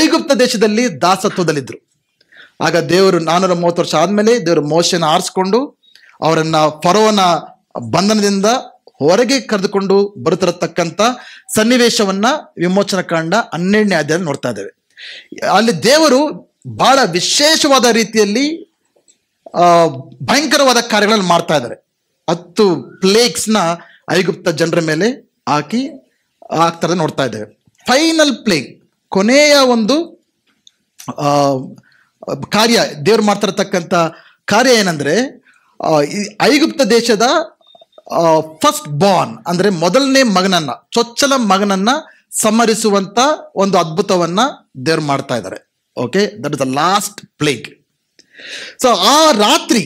ಐಗುಪ್ತ ದೇಶದಲ್ಲಿ ದಾಸತ್ವದಲ್ಲಿದ್ದರು. ಆಗ ದೇವರು 430 ವರ್ಷ ಆದಮೇಲೆ ದೇವರು ಮೋಶೆನ ಆರಿಸ್ಕೊಂಡು ಅವರನ್ನ ಫರೋವನ ಬಂಧನದಿಂದ ಹೊರಗೆ ಕರೆದುಕೊಂಡು ಬರುತ್ತಿರತಕ್ಕಂಥ ಸನ್ನಿವೇಶವನ್ನ ವಿಮೋಚನಾ ಕಾಂಡ 12ನೇ ಅಧ್ಯಾಯದಲ್ಲಿ ನೋಡ್ತಾ ಇದ್ದೇವೆ. ಅಲ್ಲಿ ದೇವರು ಬಹಳ ವಿಶೇಷವಾದ ರೀತಿಯಲ್ಲಿ ಭಯಂಕರವಾದ ಕಾರ್ಯಗಳನ್ನು ಮಾಡ್ತಾ ಇದ್ದಾರೆ. 10 ಪ್ಲೇಗ್ಸ್ನ ಐಗುಪ್ತ ಜನರ ಮೇಲೆ ಆಗ್ತಾ ನೋಡ್ತಾ ಇದ್ದೇವೆ. ಫೈನಲ್ ಪ್ಲೇಗ್, ಕೊನೆಯ ಒಂದು ಕಾರ್ಯ ದೇವ್ರು ಮಾಡ್ತಿರತಕ್ಕಂಥ ಕಾರ್ಯ ಏನಂದ್ರೆ ಐಗುಪ್ತ ದೇಶದ ಫಸ್ಟ್ ಬಾರ್ನ್ ಅಂದ್ರೆ ಮೊದಲನೇ ಮಗನನ್ನ, ಚೊಚ್ಚಲ ಮಗನನ್ನ ಸಂಹರಿಸುವಂತ ಒಂದು ಅದ್ಭುತವನ್ನ ದೇವ್ರು ಮಾಡ್ತಾ ಇದ್ದಾರೆ. Okay, that is the last plague. So ಆ ರಾತ್ರಿ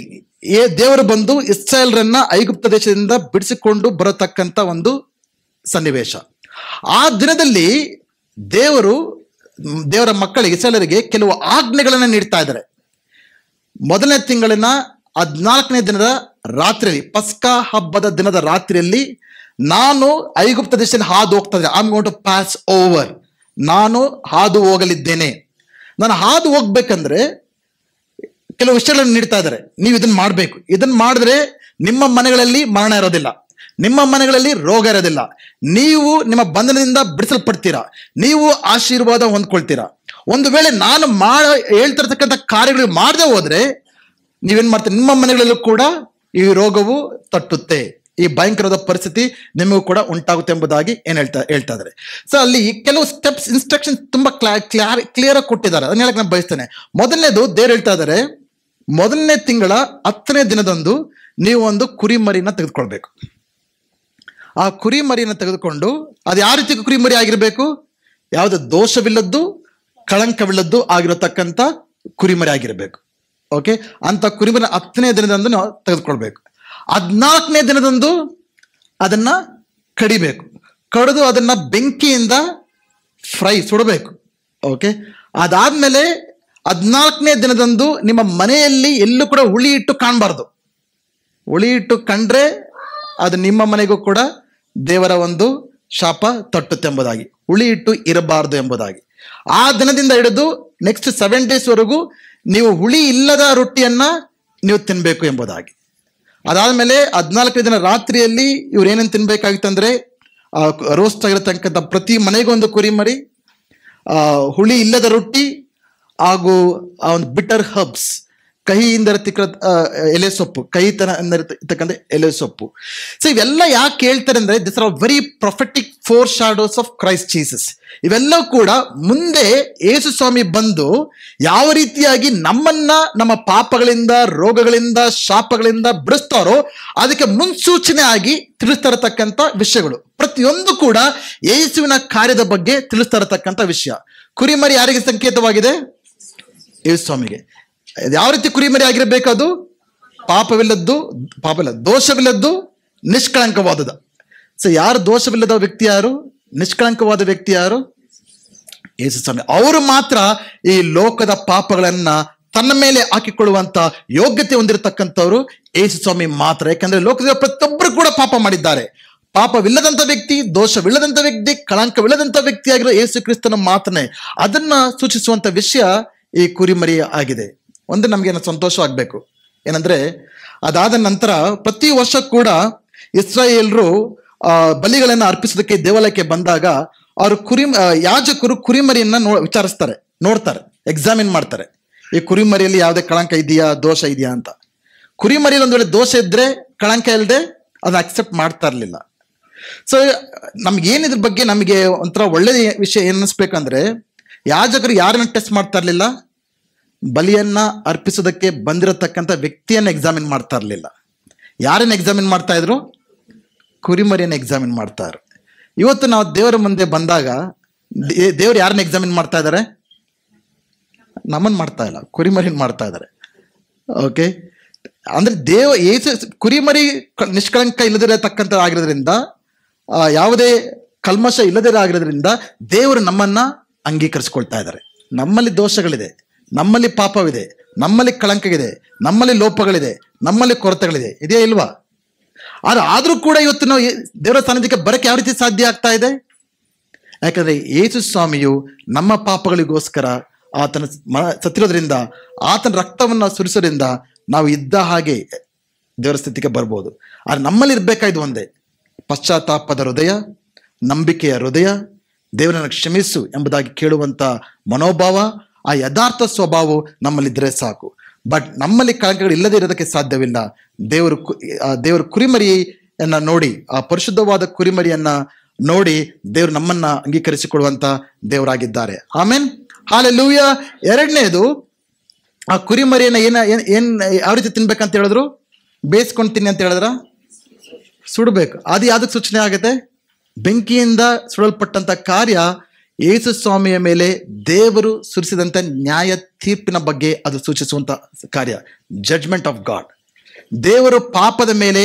ದೇವರು ಬಂದು ಇಸ್ರಾಯೇಲರನ್ನ ಐಗುಪ್ತ ದೇಶದಿಂದ ಬಿಡಿಸಿಕೊಂಡು ಬರತಕ್ಕಂಥ ಒಂದು ಸನ್ನಿವೇಶ. ಆ ದಿನದಲ್ಲಿ ದೇವರ ಮಕ್ಕಳಿಗೆ, ಇಸ್ರಾಯೇಲರಿಗೆ ಕೆಲವು ಆಜ್ಞೆಗಳನ್ನು ನೀಡ್ತಾ ಇದ್ದಾರೆ. ಮೊದಲನೇ ತಿಂಗಳಿನ 14ನೇ ದಿನದ ರಾತ್ರಿಯಲ್ಲಿ, ಪಸ್ಕಾ ಹಬ್ಬದ ದಿನದ ರಾತ್ರಿಯಲ್ಲಿ, ನಾನು ಐಗುಪ್ತ ದೇಶದಲ್ಲಿ ಹಾದು ಹೋಗ್ತಾ ಇದ್ದೆ. I am going to pass over. ನಾನು ಹಾದು ಹೋಗಲಿದ್ದೇನೆ. ನಾನು ಹಾದು ಹೋಗ್ಬೇಕಂದ್ರೆ ಕೆಲವು ವಿಷಯಗಳನ್ನು ನೀಡ್ತಾ ಇದ್ದಾರೆ. ನೀವು ಇದನ್ನ ಮಾಡಬೇಕು. ಇದನ್ನ ಮಾಡಿದ್ರೆ ನಿಮ್ಮ ಮನೆಗಳಲ್ಲಿ ಮರಣ ಇರೋದಿಲ್ಲ, ನಿಮ್ಮ ಮನೆಗಳಲ್ಲಿ ರೋಗ ಇರೋದಿಲ್ಲ, ನೀವು ನಿಮ್ಮ ಬಂಧನದಿಂದ ಬಿಡಿಸಲ್ಪಡ್ತೀರಾ, ನೀವು ಆಶೀರ್ವಾದ ಹೊಂದ್ಕೊಳ್ತೀರಾ. ಒಂದು ವೇಳೆ ನಾನು ಹೇಳ್ತಿರ್ತಕ್ಕಂಥ ಕಾರ್ಯಗಳು ಮಾಡದೆ ಹೋದ್ರೆ ನೀವೇನ್ ಮಾಡ್ತೀರಿ? ನಿಮ್ಮ ಮನೆಗಳಲ್ಲೂ ಕೂಡ ಈ ರೋಗವು ತಟ್ಟುತ್ತೆ, ಈ ಭಯಂಕರವಾದ ಪರಿಸ್ಥಿತಿ ನಿಮಗೂ ಕೂಡ ಉಂಟಾಗುತ್ತೆ ಎಂಬುದಾಗಿ ಹೇಳ್ತಾ ಇದ್ದಾರೆ. ಸೊ ಅಲ್ಲಿ ಕೆಲವು ಸ್ಟೆಪ್ಸ್, ಇನ್ಸ್ಟ್ರಕ್ಷನ್ಸ್ ತುಂಬಾ ಕ್ಲಿಯರ್ ಆಗಿ ಕೊಟ್ಟಿದ್ದಾರೆ. ಅದನ್ನ ಹೇಳಕ್ ನಾನು ಬಯಸ್ತೇನೆ. ಮೊದಲನೇದು, ದೇವ್ರು ಹೇಳ್ತಾ ಇದ್ದಾರೆ, ಮೊದಲನೇ ತಿಂಗಳ 10ನೇ ದಿನದಂದು ನೀವು ಒಂದು ಕುರಿಮರಿನ ತೆಗೆದುಕೊಳ್ಬೇಕು. ಆ ಕುರಿಮರಿನ ತೆಗೆದುಕೊಂಡು, ಅದು ಯಾವ ರೀತಿ ಕುರಿಮರಿ ಆಗಿರ್ಬೇಕು? ಯಾವುದೇ ದೋಷವಿಲ್ಲದ್ದು, ಕಳಂಕವಿಲ್ಲದ್ದು ಆಗಿರತಕ್ಕಂಥ ಕುರಿಮರಿ ಆಗಿರ್ಬೇಕು. ಓಕೆ, ಅಂತ ಕುರಿಮರಿ 10ನೇ ದಿನದಂದು ನಾವು ತೆಗೆದುಕೊಳ್ಬೇಕು. 14ನೇ ದಿನದಂದು ಅದನ್ನ ಕಡಿಬೇಕು. ಕಡಿದು ಅದನ್ನ ಬೆಂಕಿಯಿಂದ ಸುಡಬೇಕು. ಓಕೆ, ಅದಾದ್ಮೇಲೆ 14ನೇ ದಿನದಂದು ನಿಮ್ಮ ಮನೆಯಲ್ಲಿ ಎಲ್ಲೂ ಕೂಡ ಹುಳಿ ಇಟ್ಟು ಕಾಣಬಾರ್ದು. ಹುಳಿ ಇಟ್ಟು ಕಂಡ್ರೆ ಅದು ನಿಮ್ಮ ಮನೆಗೂ ಕೂಡ ದೇವರ ಒಂದು ಶಾಪ ತಟ್ಟುತ್ತೆ ಎಂಬುದಾಗಿ, ಹುಳಿ ಇಟ್ಟು ಇರಬಾರ್ದು ಎಂಬುದಾಗಿ. ಆ ದಿನದಿಂದ ಹಿಡಿದು ನೆಕ್ಸ್ಟ್ 7 days ವರೆಗೂ ನೀವು ಹುಳಿ ಇಲ್ಲದ ರೊಟ್ಟಿಯನ್ನ ನೀವು ತಿನ್ಬೇಕು ಎಂಬುದಾಗಿ. ಅದಾದ್ಮೇಲೆ 14ನೇ ದಿನ ರಾತ್ರಿಯಲ್ಲಿ ಇವ್ರು ಏನೇನು ತಿನ್ಬೇಕಾಗಿತ್ತಂದ್ರೆ, ರೋಸ್ಟ್ ಆಗಿರತಕ್ಕಂಥ ಪ್ರತಿ ಮನೆಗೊಂದು ಕುರಿಮರಿ, ಹುಳಿ ಇಲ್ಲದ ರೊಟ್ಟಿ ಹಾಗೂ ಆ ಒಂದು ಬಿಟರ್ ಹರ್ಬ್ಸ್, ಕಹಿಯಿಂದ ಎಲೆ ಸೊಪ್ಪು, ಕಹಿತನತಕ್ಕಂಥ ಎಲೆ ಸೊಪ್ಪು. ಸೊ ಇವೆಲ್ಲ ಯಾಕೆ ಹೇಳ್ತಾರೆ ಅಂದ್ರೆ, this are very prophetic foreshadows of Christ Jesus. ಇವೆಲ್ಲವೂ ಕೂಡ ಮುಂದೆ ಯೇಸು ಸ್ವಾಮಿ ಬಂದು ಯಾವ ರೀತಿಯಾಗಿ ನಮ್ಮನ್ನ ನಮ್ಮ ಪಾಪಗಳಿಂದ, ರೋಗಗಳಿಂದ, ಶಾಪಗಳಿಂದ ಬಿಡಿಸ್ತಾರೋ ಅದಕ್ಕೆ ಮುನ್ಸೂಚನೆ ಆಗಿ ತಿಳಿಸ್ತಾ ಇರತಕ್ಕಂಥ ವಿಷಯಗಳು. ಪ್ರತಿಯೊಂದು ಕೂಡ ಯೇಸುವಿನ ಕಾರ್ಯದ ಬಗ್ಗೆ ತಿಳಿಸ್ತಾ ಇರತಕ್ಕಂಥ ವಿಷಯ. ಕುರಿಮರಿ ಯಾರಿಗೆ ಸಂಕೇತವಾಗಿದೆ? ಯೇಸು ಸ್ವಾಮಿಗೆ. ಯಾವ ರೀತಿ ಕುರಿಮರಿ ಆಗಿರಬೇಕು? ಅದು ಪಾಪವಿಲ್ಲ, ದೋಷವಿಲ್ಲದ್ದು, ನಿಷ್ಕಳಂಕವಾದದ. ಸೊ ಯಾರು ದೋಷವಿಲ್ಲದ ವ್ಯಕ್ತಿ ಯಾರು? ನಿಷ್ಕಳಂಕವಾದ ವ್ಯಕ್ತಿ ಯಾರು? ಯೇಸು ಸ್ವಾಮಿ. ಅವರು ಮಾತ್ರ ಈ ಲೋಕದ ಪಾಪಗಳನ್ನ ತನ್ನ ಮೇಲೆ ಹಾಕಿಕೊಳ್ಳುವಂತ ಯೋಗ್ಯತೆ ಹೊಂದಿರತಕ್ಕಂಥವ್ರು ಯೇಸು ಸ್ವಾಮಿ ಮಾತ್ರ. ಯಾಕಂದ್ರೆ ಲೋಕದ ಪ್ರತಿಯೊಬ್ಬರು ಕೂಡ ಪಾಪ ಮಾಡಿದ್ದಾರೆ. ಪಾಪವಿಲ್ಲದಂಥ ವ್ಯಕ್ತಿ, ದೋಷವಿಲ್ಲದಂಥ ವ್ಯಕ್ತಿ, ಕಳಂಕವಿಲ್ಲದಂಥ ವ್ಯಕ್ತಿಯಾಗಿರೋ ಯೇಸು ಕ್ರಿಸ್ತನ ಮಾತ್ರನೇ. ಅದನ್ನ ಸೂಚಿಸುವಂತ ವಿಷಯ ಈ ಕುರಿಮರಿ ಆಗಿದೆ. ಒಂದು ನಮ್ಗೆ ಸಂತೋಷವಾಗಬೇಕು ಏನಂದ್ರೆ, ಅದಾದ ನಂತರ ಪ್ರತಿ ವರ್ಷ ಕೂಡ ಇಸ್ರಾಯೇಲರು ಬಲಿಗಳನ್ನು ಅರ್ಪಿಸೋದಕ್ಕೆ ದೇವಾಲಯಕ್ಕೆ ಬಂದಾಗ ಅವರು ಯಾಜಕರು ಕುರಿಮರಿಯನ್ನ ನೋಡ್ತಾರೆ, ಎಕ್ಸಾಮಿನ್ ಮಾಡ್ತಾರೆ. ಈ ಕುರಿಮರಿಯಲ್ಲಿ ಯಾವುದೇ ಕಳಂಕ ಇದೆಯಾ, ದೋಷ ಇದೆಯಾ ಅಂತ. ಕುರಿಮರಿಯಲ್ಲಿ ಒಂದು ವೇಳೆ ದೋಷ ಇದ್ರೆ, ಕಳಂಕ ಇಲ್ಲದೆ ಅದನ್ನ ಅಕ್ಸೆಪ್ಟ್ ಮಾಡ್ತಾ ಇರಲಿಲ್ಲ. ಸೊ ನಮ್ಗೇನು ಇದ್ರ ಬಗ್ಗೆ ನಮಗೆ ಒಂಥರ ಒಳ್ಳೆ ವಿಷಯ ಏನು ಅನ್ನಿಸ್ಬೇಕಂದ್ರೆ, ಯಾಜಕರು ಯಾರನ್ನ ಟೆಸ್ಟ್ ಮಾಡ್ತಾ ಇರಲಿಲ್ಲ, ಬಲಿಯನ್ನ ಅರ್ಪಿಸೋದಕ್ಕೆ ಬಂದಿರತಕ್ಕಂಥ ವ್ಯಕ್ತಿಯನ್ನ ಎಕ್ಸಾಮಿನ್ ಮಾಡ್ತಾ ಇರಲಿಲ್ಲ. ಯಾರನ್ನ ಎಕ್ಸಾಮಿನ್ ಮಾಡ್ತಾ ಇದ್ರು? ಕುರಿಮರಿಯನ್ನ ಎಕ್ಸಾಮಿನ್ ಮಾಡ್ತಾರೆ. ಇವತ್ತು ನಾವು ದೇವರ ಮುಂದೆ ಬಂದಾಗ ದೇವ್ರು ಯಾರನ್ನ ಎಕ್ಸಾಮಿನ್ ಮಾಡ್ತಾ ಇದ್ದಾರೆ? ನಮ್ಮನ್ನು ಮಾಡ್ತಾ ಇಲ್ಲ, ಕುರಿಮರಿನ ಮಾಡ್ತಾ ಇದ್ದಾರೆ. ಓಕೆ, ಅಂದ್ರೆ ಯೇಸು ಕುರಿಮರಿ ನಿಷ್ಕಳಂಕ ಇಲ್ಲದಿರತಕ್ಕಂಥ ಆಗಿರೋದ್ರಿಂದ, ಯಾವುದೇ ಕಲ್ಮಶ ಇಲ್ಲದಿರ ಆಗಿರೋದ್ರಿಂದ ದೇವರು ನಮ್ಮನ್ನ ಅಂಗೀಕರಿಸ್ಕೊಳ್ತಾ ಇದ್ದಾರೆ. ನಮ್ಮಲ್ಲಿ ದೋಷಗಳಿದೆ, ನಮ್ಮಲ್ಲಿ ಪಾಪವಿದೆ, ನಮ್ಮಲ್ಲಿ ಕಳಂಕವಿದೆ, ನಮ್ಮಲ್ಲಿ ಲೋಪಗಳಿದೆ, ನಮ್ಮಲ್ಲಿ ಕೊರತೆಗಳಿದೆ, ಇದೆಯಾ ಇಲ್ವಾ? ಆದ್ರೂ ಕೂಡ ಇವತ್ತು ನಾವು ದೇವರ ಸಾನ್ನಿಧ್ಯಕ್ಕೆ ಬರಕ್ಕೆ ಯಾವ ರೀತಿ ಸಾಧ್ಯ ಆಗ್ತಾ ಇದೆ? ಯಾಕಂದ್ರೆ ಯೇಸು ಸ್ವಾಮಿಯು ನಮ್ಮ ಪಾಪಗಳಿಗೋಸ್ಕರ ಆತನ ಸತ್ತಿರೋದ್ರಿಂದ, ಆತನ ರಕ್ತವನ್ನ ಸುರಿಸೋದ್ರಿಂದ ನಾವು ಇದ್ದ ಹಾಗೆ ದೇವರ ಸ್ಥಿತಿಗೆ ಬರ್ಬೋದು. ಆದ್ರೆ ನಮ್ಮಲ್ಲಿ ಇರ್ಬೇಕಾಯ್ದು ಒಂದೇ, ಪಶ್ಚಾತ್ತಾಪದ ಹೃದಯ, ನಂಬಿಕೆಯ ಹೃದಯ, ದೇವರನ್ನು ಕ್ಷಮಿಸು ಎಂಬುದಾಗಿ ಕೇಳುವಂತ ಮನೋಭಾವ, ಆ ಯಥಾರ್ಥ ಸ್ವಭಾವವು ನಮ್ಮಲ್ಲಿದ್ದರೆ ಸಾಕು. ಬಟ್ ನಮ್ಮಲ್ಲಿ ಕಳಂಕಗಳು ಇಲ್ಲದೆ ಇರೋದಕ್ಕೆ ಸಾಧ್ಯವಿಲ್ಲ. ದೇವರು ಕುರಿಮರಿಯನ್ನ ನೋಡಿ, ಆ ಪರಿಶುದ್ಧವಾದ ಕುರಿಮರಿಯನ್ನ ನೋಡಿ ದೇವರು ನಮ್ಮನ್ನ ಅಂಗೀಕರಿಸಿಕೊಳ್ಳುವಂತ ದೇವರಾಗಿದ್ದಾರೆ. ಆಮೇನ್, ಹಾಲೆಲೂಯ. ಎರಡನೇದು, ಆ ಕುರಿಮರಿಯನ್ನ ಏನ್ ಯಾವ ರೀತಿ ತಿನ್ಬೇಕಂತ ಹೇಳಿದ್ರು? ಬೇಯಿಸ್ಕೊಂಡು ತಿನ್ನಿ ಅಂತ ಹೇಳಿದ್ರ? ಸುಡಬೇಕು. ಅದು ಯಾವ್ದಕ್ಕೆ ಸೂಚನೆ ಆಗುತ್ತೆ? ಬೆಂಕಿಯಿಂದ ಸುಡಲ್ಪಟ್ಟಂತ ಕಾರ್ಯ ಯೇಸು ಸ್ವಾಮಿಯ ಮೇಲೆ ದೇವರು ಸುರಿಸಿದಂತ ನ್ಯಾಯ ತೀರ್ಪಿನ ಬಗ್ಗೆ ಅದು ಸೂಚಿಸುವಂತ ಕಾರ್ಯ, ಜಡ್ಜ್ಮೆಂಟ್ ಆಫ್ ಗಾಡ್. ದೇವರು ಪಾಪದ ಮೇಲೆ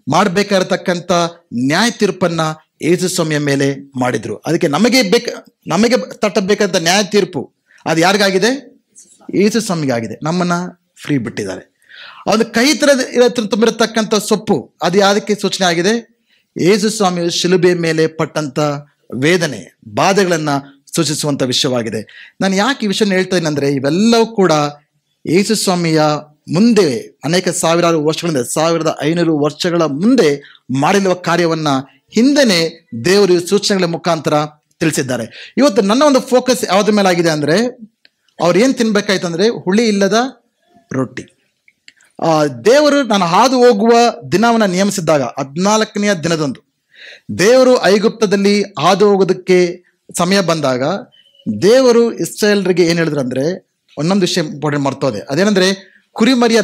ಮಾಡಬೇಕಾಗಿರತಕ್ಕಂಥ ನ್ಯಾಯ ತೀರ್ಪನ್ನ ಯೇಸು ಸ್ವಾಮಿಯ ಮೇಲೆ ಮಾಡಿದ್ರು. ಅದಕ್ಕೆ ನಮಗೆ ತಟ್ಟಬೇಕಂತ ನ್ಯಾಯ ತೀರ್ಪು ಅದು ಯಾರಿಗಾಗಿದೆ? ಯೇಸು ಸ್ವಾಮಿಗಾಗಿದೆ. ನಮ್ಮನ್ನ ಫ್ರೀ ಬಿಟ್ಟಿದ್ದಾರೆ. ಒಂದು ಕೈ ತುಂಬಿರತಕ್ಕಂಥ ಸೊಪ್ಪು ಅದು ಯಾವುದಕ್ಕೆ ಸೂಚನೆ ಆಗಿದೆ? ಯೇಸು ಸ್ವಾಮಿಯು ಶಿಲುಬೆ ಮೇಲೆ ಪಟ್ಟಂತ ವೇದನೆ, ಬಾಧೆಗಳನ್ನ ಸೂಚಿಸುವಂತ ವಿಷಯವಾಗಿದೆ. ನಾನು ಯಾಕೆ ಈ ವಿಷಯ ಹೇಳ್ತಾ ಇದ್ದೇನೆಂದ್ರೆ, ಇವೆಲ್ಲವೂ ಕೂಡ ಯೇಸು ಸ್ವಾಮಿಯ ಮುಂದೆ ಅನೇಕ ಸಾವಿರಾರು ವರ್ಷಗಳಿಂದ, 1500 ವರ್ಷಗಳ ಮುಂದೆ ಮಾಡಿರುವ ಕಾರ್ಯವನ್ನ ಹಿಂದೆನೆ ದೇವರು ಸೂಚನೆಗಳ ಮುಖಾಂತರ ತಿಳಿಸಿದ್ದಾರೆ. ಇವತ್ತು ನನ್ನ ಒಂದು ಫೋಕಸ್ ಯಾವ್ದ್ರ ಮೇಲೆ ಆಗಿದೆ ಅಂದ್ರೆ, ಅವ್ರು ಏನ್ ತಿನ್ಬೇಕಾಯ್ತಂದ್ರೆ ಹುಳಿ ಇಲ್ಲದ ರೊಟ್ಟಿ. ದೇವರು ನಾನು ಹಾದು ಹೋಗುವ ದಿನವನ್ನ ನಿಯಮಿಸಿದ್ದಾಗ 14ನೆಯ ದಿನದಂದು ದೇವರು ಐಗುಪ್ತದಲ್ಲಿ ಹಾದು ಹೋಗೋದಕ್ಕೆ ಸಮಯ ಬಂದಾಗ ದೇವರು ಇಸ್ರಾಯೇಲರಿಗೆ ಏನ್ ಹೇಳಿದ್ರು ಅಂದ್ರೆ, ಒಂದೊಂದು ವಿಷಯ ಇಂಪಾರ್ಟೆಂಟ್ ಮರ್ತೋದೆ. ಅದೇನಂದ್ರೆ, ಕುರಿಮರಿಯ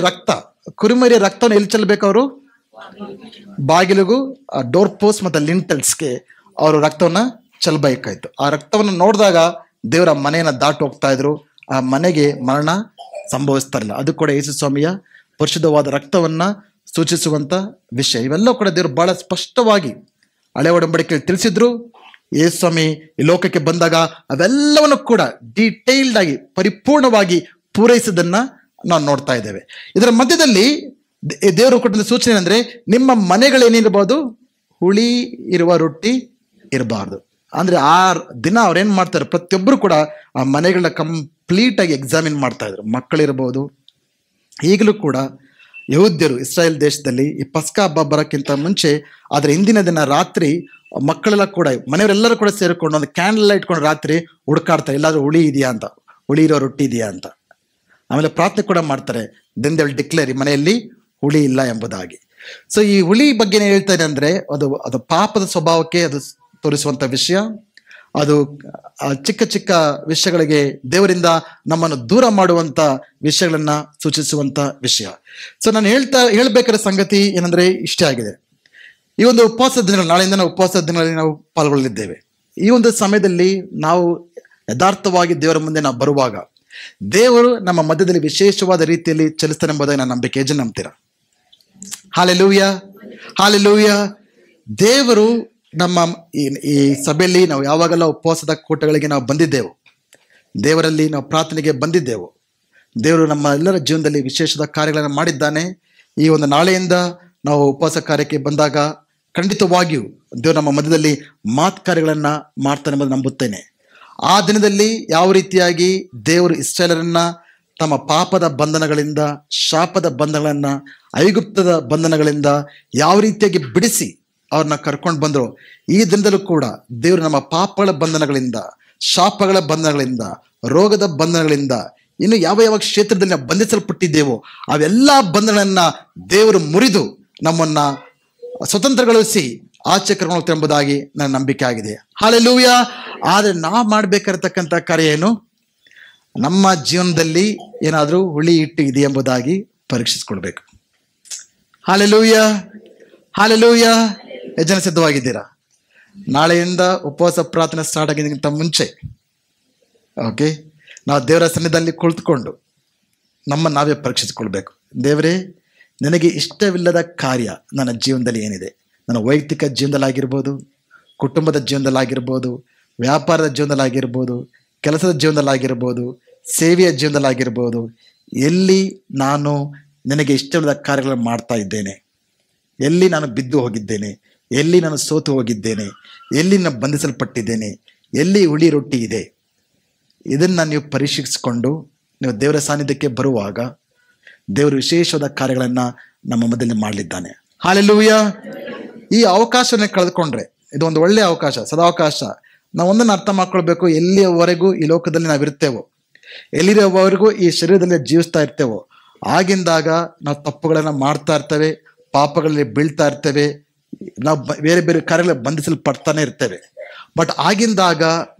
ರಕ್ತವನ್ನು ಎಲ್ಲಿ ಚೆಲ್ಲಬೇಕು? ಅವರು ಬಾಗಿಲಿಗೂ, ಡೋರ್ ಪೋಸ್ಟ್ ಮತ್ತೆ ಲಿಂಟಲ್ಸ್ಗೆ ಅವರು ರಕ್ತವನ್ನ ಚೆಲ್ಲಬೇಕಾಯ್ತು. ಆ ರಕ್ತವನ್ನು ನೋಡಿದಾಗ ದೇವರ ಮನೆಯನ್ನ ದಾಟಿ ಹೋಗ್ತಾ ಇದ್ರು, ಆ ಮನೆಗೆ ಮರಣ ಸಂಭವಿಸ್ತಾ ಇರಲಿಲ್ಲ. ಅದು ಕೂಡ ಯೇಸು ಸ್ವಾಮಿಯ ಪರಿಶುದ್ಧವಾದ ರಕ್ತವನ್ನ ಸೂಚಿಸುವಂತ ವಿಷಯ. ಇವೆಲ್ಲ ಕೂಡ ದೇವರು ಬಹಳ ಸ್ಪಷ್ಟವಾಗಿ ಹಳೆ ಒಡಂಬಡಿಕೆಯಲ್ಲಿ ತಿಳಿಸಿದ್ರು. ಯೇಸು ಸ್ವಾಮಿ ಈ ಲೋಕಕ್ಕೆ ಬಂದಾಗ ಅವೆಲ್ಲವನ್ನು ಕೂಡ ಡೀಟೇಲ್ಡ್ ಆಗಿ ಪರಿಪೂರ್ಣವಾಗಿ ಪೂರೈಸಿದ್ದನ್ನ ನಾವು ನೋಡ್ತಾ ಇದ್ದೇವೆ. ಇದರ ಮಧ್ಯದಲ್ಲಿ ದೇವರು ಕೊಟ್ಟ ಸೂಚನೆ ಅಂದ್ರೆ, ನಿಮ್ಮ ಮನೆಗಳೇನಿರಬಹುದು? ಹುಳಿ ಇರುವ ರೊಟ್ಟಿ ಇರಬಾರ್ದು. ಅಂದ್ರೆ ಆ ದಿನ ಅವ್ರೇನ್ ಮಾಡ್ತಾರೆ, ಪ್ರತಿಯೊಬ್ಬರು ಕೂಡ ಆ ಮನೆಗಳನ್ನ ಕಂಪ್ಲೀಟ್ ಆಗಿ ಎಕ್ಸಾಮಿನ್ ಮಾಡ್ತಾ ಇದ್ರು. ಮಕ್ಕಳಿರಬಹುದು. ಈಗಲೂ ಕೂಡ ಯಹೂದ್ಯರು ಇಸ್ರಾಯೇಲ್ ದೇಶದಲ್ಲಿ ಈ ಪಸ್ಕಾ ಹಬ್ಬ ಬರೋಕ್ಕಿಂತ ಮುಂಚೆ, ಅದರ ಹಿಂದಿನ ದಿನ ರಾತ್ರಿ ಮಕ್ಕಳೆಲ್ಲ ಕೂಡ, ಮನೆಯವರೆಲ್ಲರೂ ಕೂಡ ಸೇರಿಕೊಂಡು ಒಂದು ಕ್ಯಾಂಡಲ್ ಲೈಟ್ ಇಟ್ಕೊಂಡು ರಾತ್ರಿ ಹುಡುಕಾಡ್ತಾರೆ, ಎಲ್ಲಾದ್ರೂ ಹುಳಿ ಇದೆಯಾ ಅಂತ, ಹುಳಿ ಇರೋ ರೊಟ್ಟಿ ಇದೆಯಾ ಅಂತ. ಆಮೇಲೆ ಪ್ರಾರ್ಥನೆ ಕೂಡ ಮಾಡ್ತಾರೆ, ದೆನ್ ದೇ ವಿಲ್ ಡಿಕ್ಲೇರ್, ಈ ಮನೆಯಲ್ಲಿ ಹುಳಿ ಇಲ್ಲ ಎಂಬುದಾಗಿ. ಸೊ ಈ ಹುಳಿ ಬಗ್ಗೆ ಏನು ಹೇಳ್ತಾರೆ ಅಂದ್ರೆ, ಅದು ಪಾಪದ ಸ್ವಭಾವಕ್ಕೆ ಅದು ತೋರಿಸುವಂತ ವಿಷಯ. ಅದು ಚಿಕ್ಕ ಚಿಕ್ಕ ವಿಷಯಗಳಿಗೆ ದೇವರಿಂದ ನಮ್ಮನ್ನು ದೂರ ಮಾಡುವಂತ ವಿಷಯಗಳನ್ನ ಸೂಚಿಸುವಂತ ವಿಷಯ. ಸೊ ನಾನು ಹೇಳ್ಬೇಕಾದ ಸಂಗತಿ ಏನಂದ್ರೆ ಇಷ್ಟೇ ಆಗಿದೆ. ಈ ಒಂದು ಉಪವಾಸ ದಿನಗಳು, ನಾಳೆಯಿಂದ ನಾವು ಉಪವಾಸ ದಿನಗಳಲ್ಲಿ ನಾವು ಪಾಲ್ಗೊಳ್ಳಲಿದ್ದೇವೆ. ಈ ಒಂದು ಸಮಯದಲ್ಲಿ ನಾವು ಯಥಾರ್ಥವಾಗಿ ದೇವರ ಮುಂದೆ ನಾವು ಬರುವಾಗ ದೇವರು ನಮ್ಮ ಮಧ್ಯದಲ್ಲಿ ವಿಶೇಷವಾದ ರೀತಿಯಲ್ಲಿ ಚಲಿಸ್ತಾನೆ ಎಂಬುದಾಗಿ ನಾನು ನಂಬಿಕೆ. ಜನ ನಂಬ್ತೀರಾ? Hallelujah, hallelujah. ದೇವರು ನಮ್ಮ ಈ ಸಭೆಯಲ್ಲಿ ನಾವು ಯಾವಾಗೆಲ್ಲ ಉಪವಾಸದ ಕೂಟಗಳಿಗೆ ನಾವು ಬಂದಿದ್ದೆವು, ದೇವರಲ್ಲಿ ನಾವು ಪ್ರಾರ್ಥನೆಗೆ ಬಂದಿದ್ದೆವು, ದೇವರು ನಮ್ಮ ಎಲ್ಲರ ಜೀವನದಲ್ಲಿ ವಿಶೇಷದ ಕಾರ್ಯಗಳನ್ನು ಮಾಡಿದ್ದಾನೆ. ಈ ಒಂದು ನಾಳೆಯಿಂದ ನಾವು ಉಪವಾಸ ಕಾರ್ಯಕ್ಕೆ ಬಂದಾಗ ಖಂಡಿತವಾಗಿಯೂ ದೇವರು ನಮ್ಮ ಮಧ್ಯದಲ್ಲಿ ಕಾರ್ಯಗಳನ್ನ ಮಾಡ್ತಾನೆ ಎಂಬುದು ನಂಬುತ್ತೇನೆ. ಆ ದಿನದಲ್ಲಿ ಯಾವ ರೀತಿಯಾಗಿ ದೇವರು ಇಸ್ರಾಯೇಲರನ್ನ ತಮ್ಮ ಪಾಪದ ಬಂಧನಗಳಿಂದ, ಶಾಪದ ಬಂಧನಗಳನ್ನ, ಐಗುಪ್ತದ ಬಂಧನಗಳಿಂದ ಯಾವ ರೀತಿಯಾಗಿ ಬಿಡಿಸಿ ಅವ್ರನ್ನ ಕರ್ಕೊಂಡು ಬಂದರು, ಈ ದಿನದಲ್ಲೂ ಕೂಡ ದೇವರು ನಮ್ಮ ಪಾಪಗಳ ಬಂಧನಗಳಿಂದ, ಶಾಪಗಳ ಬಂಧನಗಳಿಂದ, ರೋಗದ ಬಂಧನಗಳಿಂದ ಇನ್ನು ಯಾವ ಯಾವ ಕ್ಷೇತ್ರದಲ್ಲಿ ನಾವು ಬಂಧಿಸಲ್ಪಟ್ಟಿದ್ದೇವೋ ಅವೆಲ್ಲ ಬಂಧನಗಳನ್ನ ದೇವರು ಮುರಿದು ನಮ್ಮನ್ನ ಸ್ವತಂತ್ರಗೊಳಿಸಿ ಆಚೆ ಕರ್ಕೊಂಡು ಹೋಗ್ತಾರೆ ಎಂಬುದಾಗಿ ನನ್ನ ನಂಬಿಕೆ ಆಗಿದೆ. ಹಲ್ಲೆಲೂಯಾ. ಆದರೆ ನಾವು ಮಾಡಬೇಕಾಗಿರ್ತಕ್ಕಂಥ ಕಾರ್ಯ ಏನು? ನಮ್ಮ ಜೀವನದಲ್ಲಿ ಏನಾದರೂ ಹುಳಿ ಹಿಟ್ಟು ಇದೆ ಎಂಬುದಾಗಿ ಪರೀಕ್ಷಿಸ್ಕೊಳ್ಬೇಕು. Hallelujah, hallelujah. ಎಷ್ಟು ಜನ ಸಿದ್ಧವಾಗಿದ್ದೀರಾ? ನಾಳೆಯಿಂದ ಉಪವಾಸ ಪ್ರಾರ್ಥನೆ ಸ್ಟಾರ್ಟ್ ಆಗಿದ್ದಕ್ಕಿಂತ ಮುಂಚೆ ಓಕೆ, ನಾವು ದೇವರ ಸನ್ನಿಧಿಯಲ್ಲಿ ಕುಳಿತುಕೊಂಡು ನಾವೇ ಪರೀಕ್ಷಿಸಿಕೊಳ್ಬೇಕು. ದೇವರೇ, ನನಗೆ ಇಷ್ಟವಿಲ್ಲದ ಕಾರ್ಯ ನನ್ನ ಜೀವನದಲ್ಲಿ ಏನಿದೆ? ನನ್ನ ವೈಯಕ್ತಿಕ ಜೀವನದಲ್ಲಾಗಿರ್ಬೋದು, ಕುಟುಂಬದ ಜೀವನದಲ್ಲಾಗಿರ್ಬೋದು, ವ್ಯಾಪಾರದ ಜೀವನದಲ್ಲಾಗಿರ್ಬೋದು, ಕೆಲಸದ ಜೀವನದಲ್ಲಾಗಿರ್ಬೋದು, ಸೇವೆಯ ಜೀವನದಲ್ಲಾಗಿರ್ಬೋದು, ಎಲ್ಲಿ ನಾನು ನನಗೆ ಇಷ್ಟವಿಲ್ಲದ ಕಾರ್ಯಗಳನ್ನು ಮಾಡ್ತಾ ಇದ್ದೇನೆ, ಎಲ್ಲಿ ನಾನು ಬಿದ್ದು ಹೋಗಿದ್ದೇನೆ, ಎಲ್ಲಿ ನಾನು ಸೋತು ಹೋಗಿದ್ದೇನೆ, ಎಲ್ಲಿ ನಾನು ಬಂಧಿಸಲ್ಪಟ್ಟಿದ್ದೇನೆ, ಎಲ್ಲಿ ಹುಳಿ ರೊಟ್ಟಿ ಇದೆ, ಇದನ್ನು ನೀವು ಪರೀಕ್ಷಿಸಿಕೊಂಡು ನೀವು ದೇವರ ಸಾನ್ನಿಧ್ಯಕ್ಕೆ ಬರುವಾಗ ದೇವರು ವಿಶೇಷವಾದ ಕಾರ್ಯಗಳನ್ನು ನಮ್ಮ ಮಧ್ಯದಲ್ಲಿ ಮಾಡಲಿದ್ದಾನೆ. ಹಲ್ಲೆಲೂಯಾ. ಈ ಅವಕಾಶವನ್ನು ಕಳೆದುಕೊಂಡ್ರೆ ಇದು ಒಂದು ಒಳ್ಳೆಯ ಅವಕಾಶ, ಸದಾವಕಾಶ. ನಾವು ಒಂದನ್ನು ಅರ್ಥ ಮಾಡ್ಕೊಳ್ಬೇಕು, ಎಲ್ಲಿಯವರೆಗೂ ಈ ಲೋಕದಲ್ಲಿ ನಾವಿರ್ತೇವೋ, ಎಲ್ಲಿರೋವರೆಗೂ ಈ ಶರೀರದಲ್ಲಿ ಜೀವಿಸ್ತಾ ಇರ್ತೇವೋ, ಆಗಿಂದಾಗ ನಾವು ತಪ್ಪುಗಳನ್ನು ಮಾಡ್ತಾ ಇರ್ತೇವೆ, ಪಾಪಗಳಲ್ಲಿ ಬೀಳ್ತಾ ಇರ್ತೇವೆ, ನಾವು ಬೇರೆ ಬೇರೆ ಕಾರ್ಯಗಳಲ್ಲಿ ಬಂಧಿಸಲ್ಪಡ್ತಾನೆ ಇರ್ತೇವೆ. ಬಟ್ ಆಗಿಂದಾಗ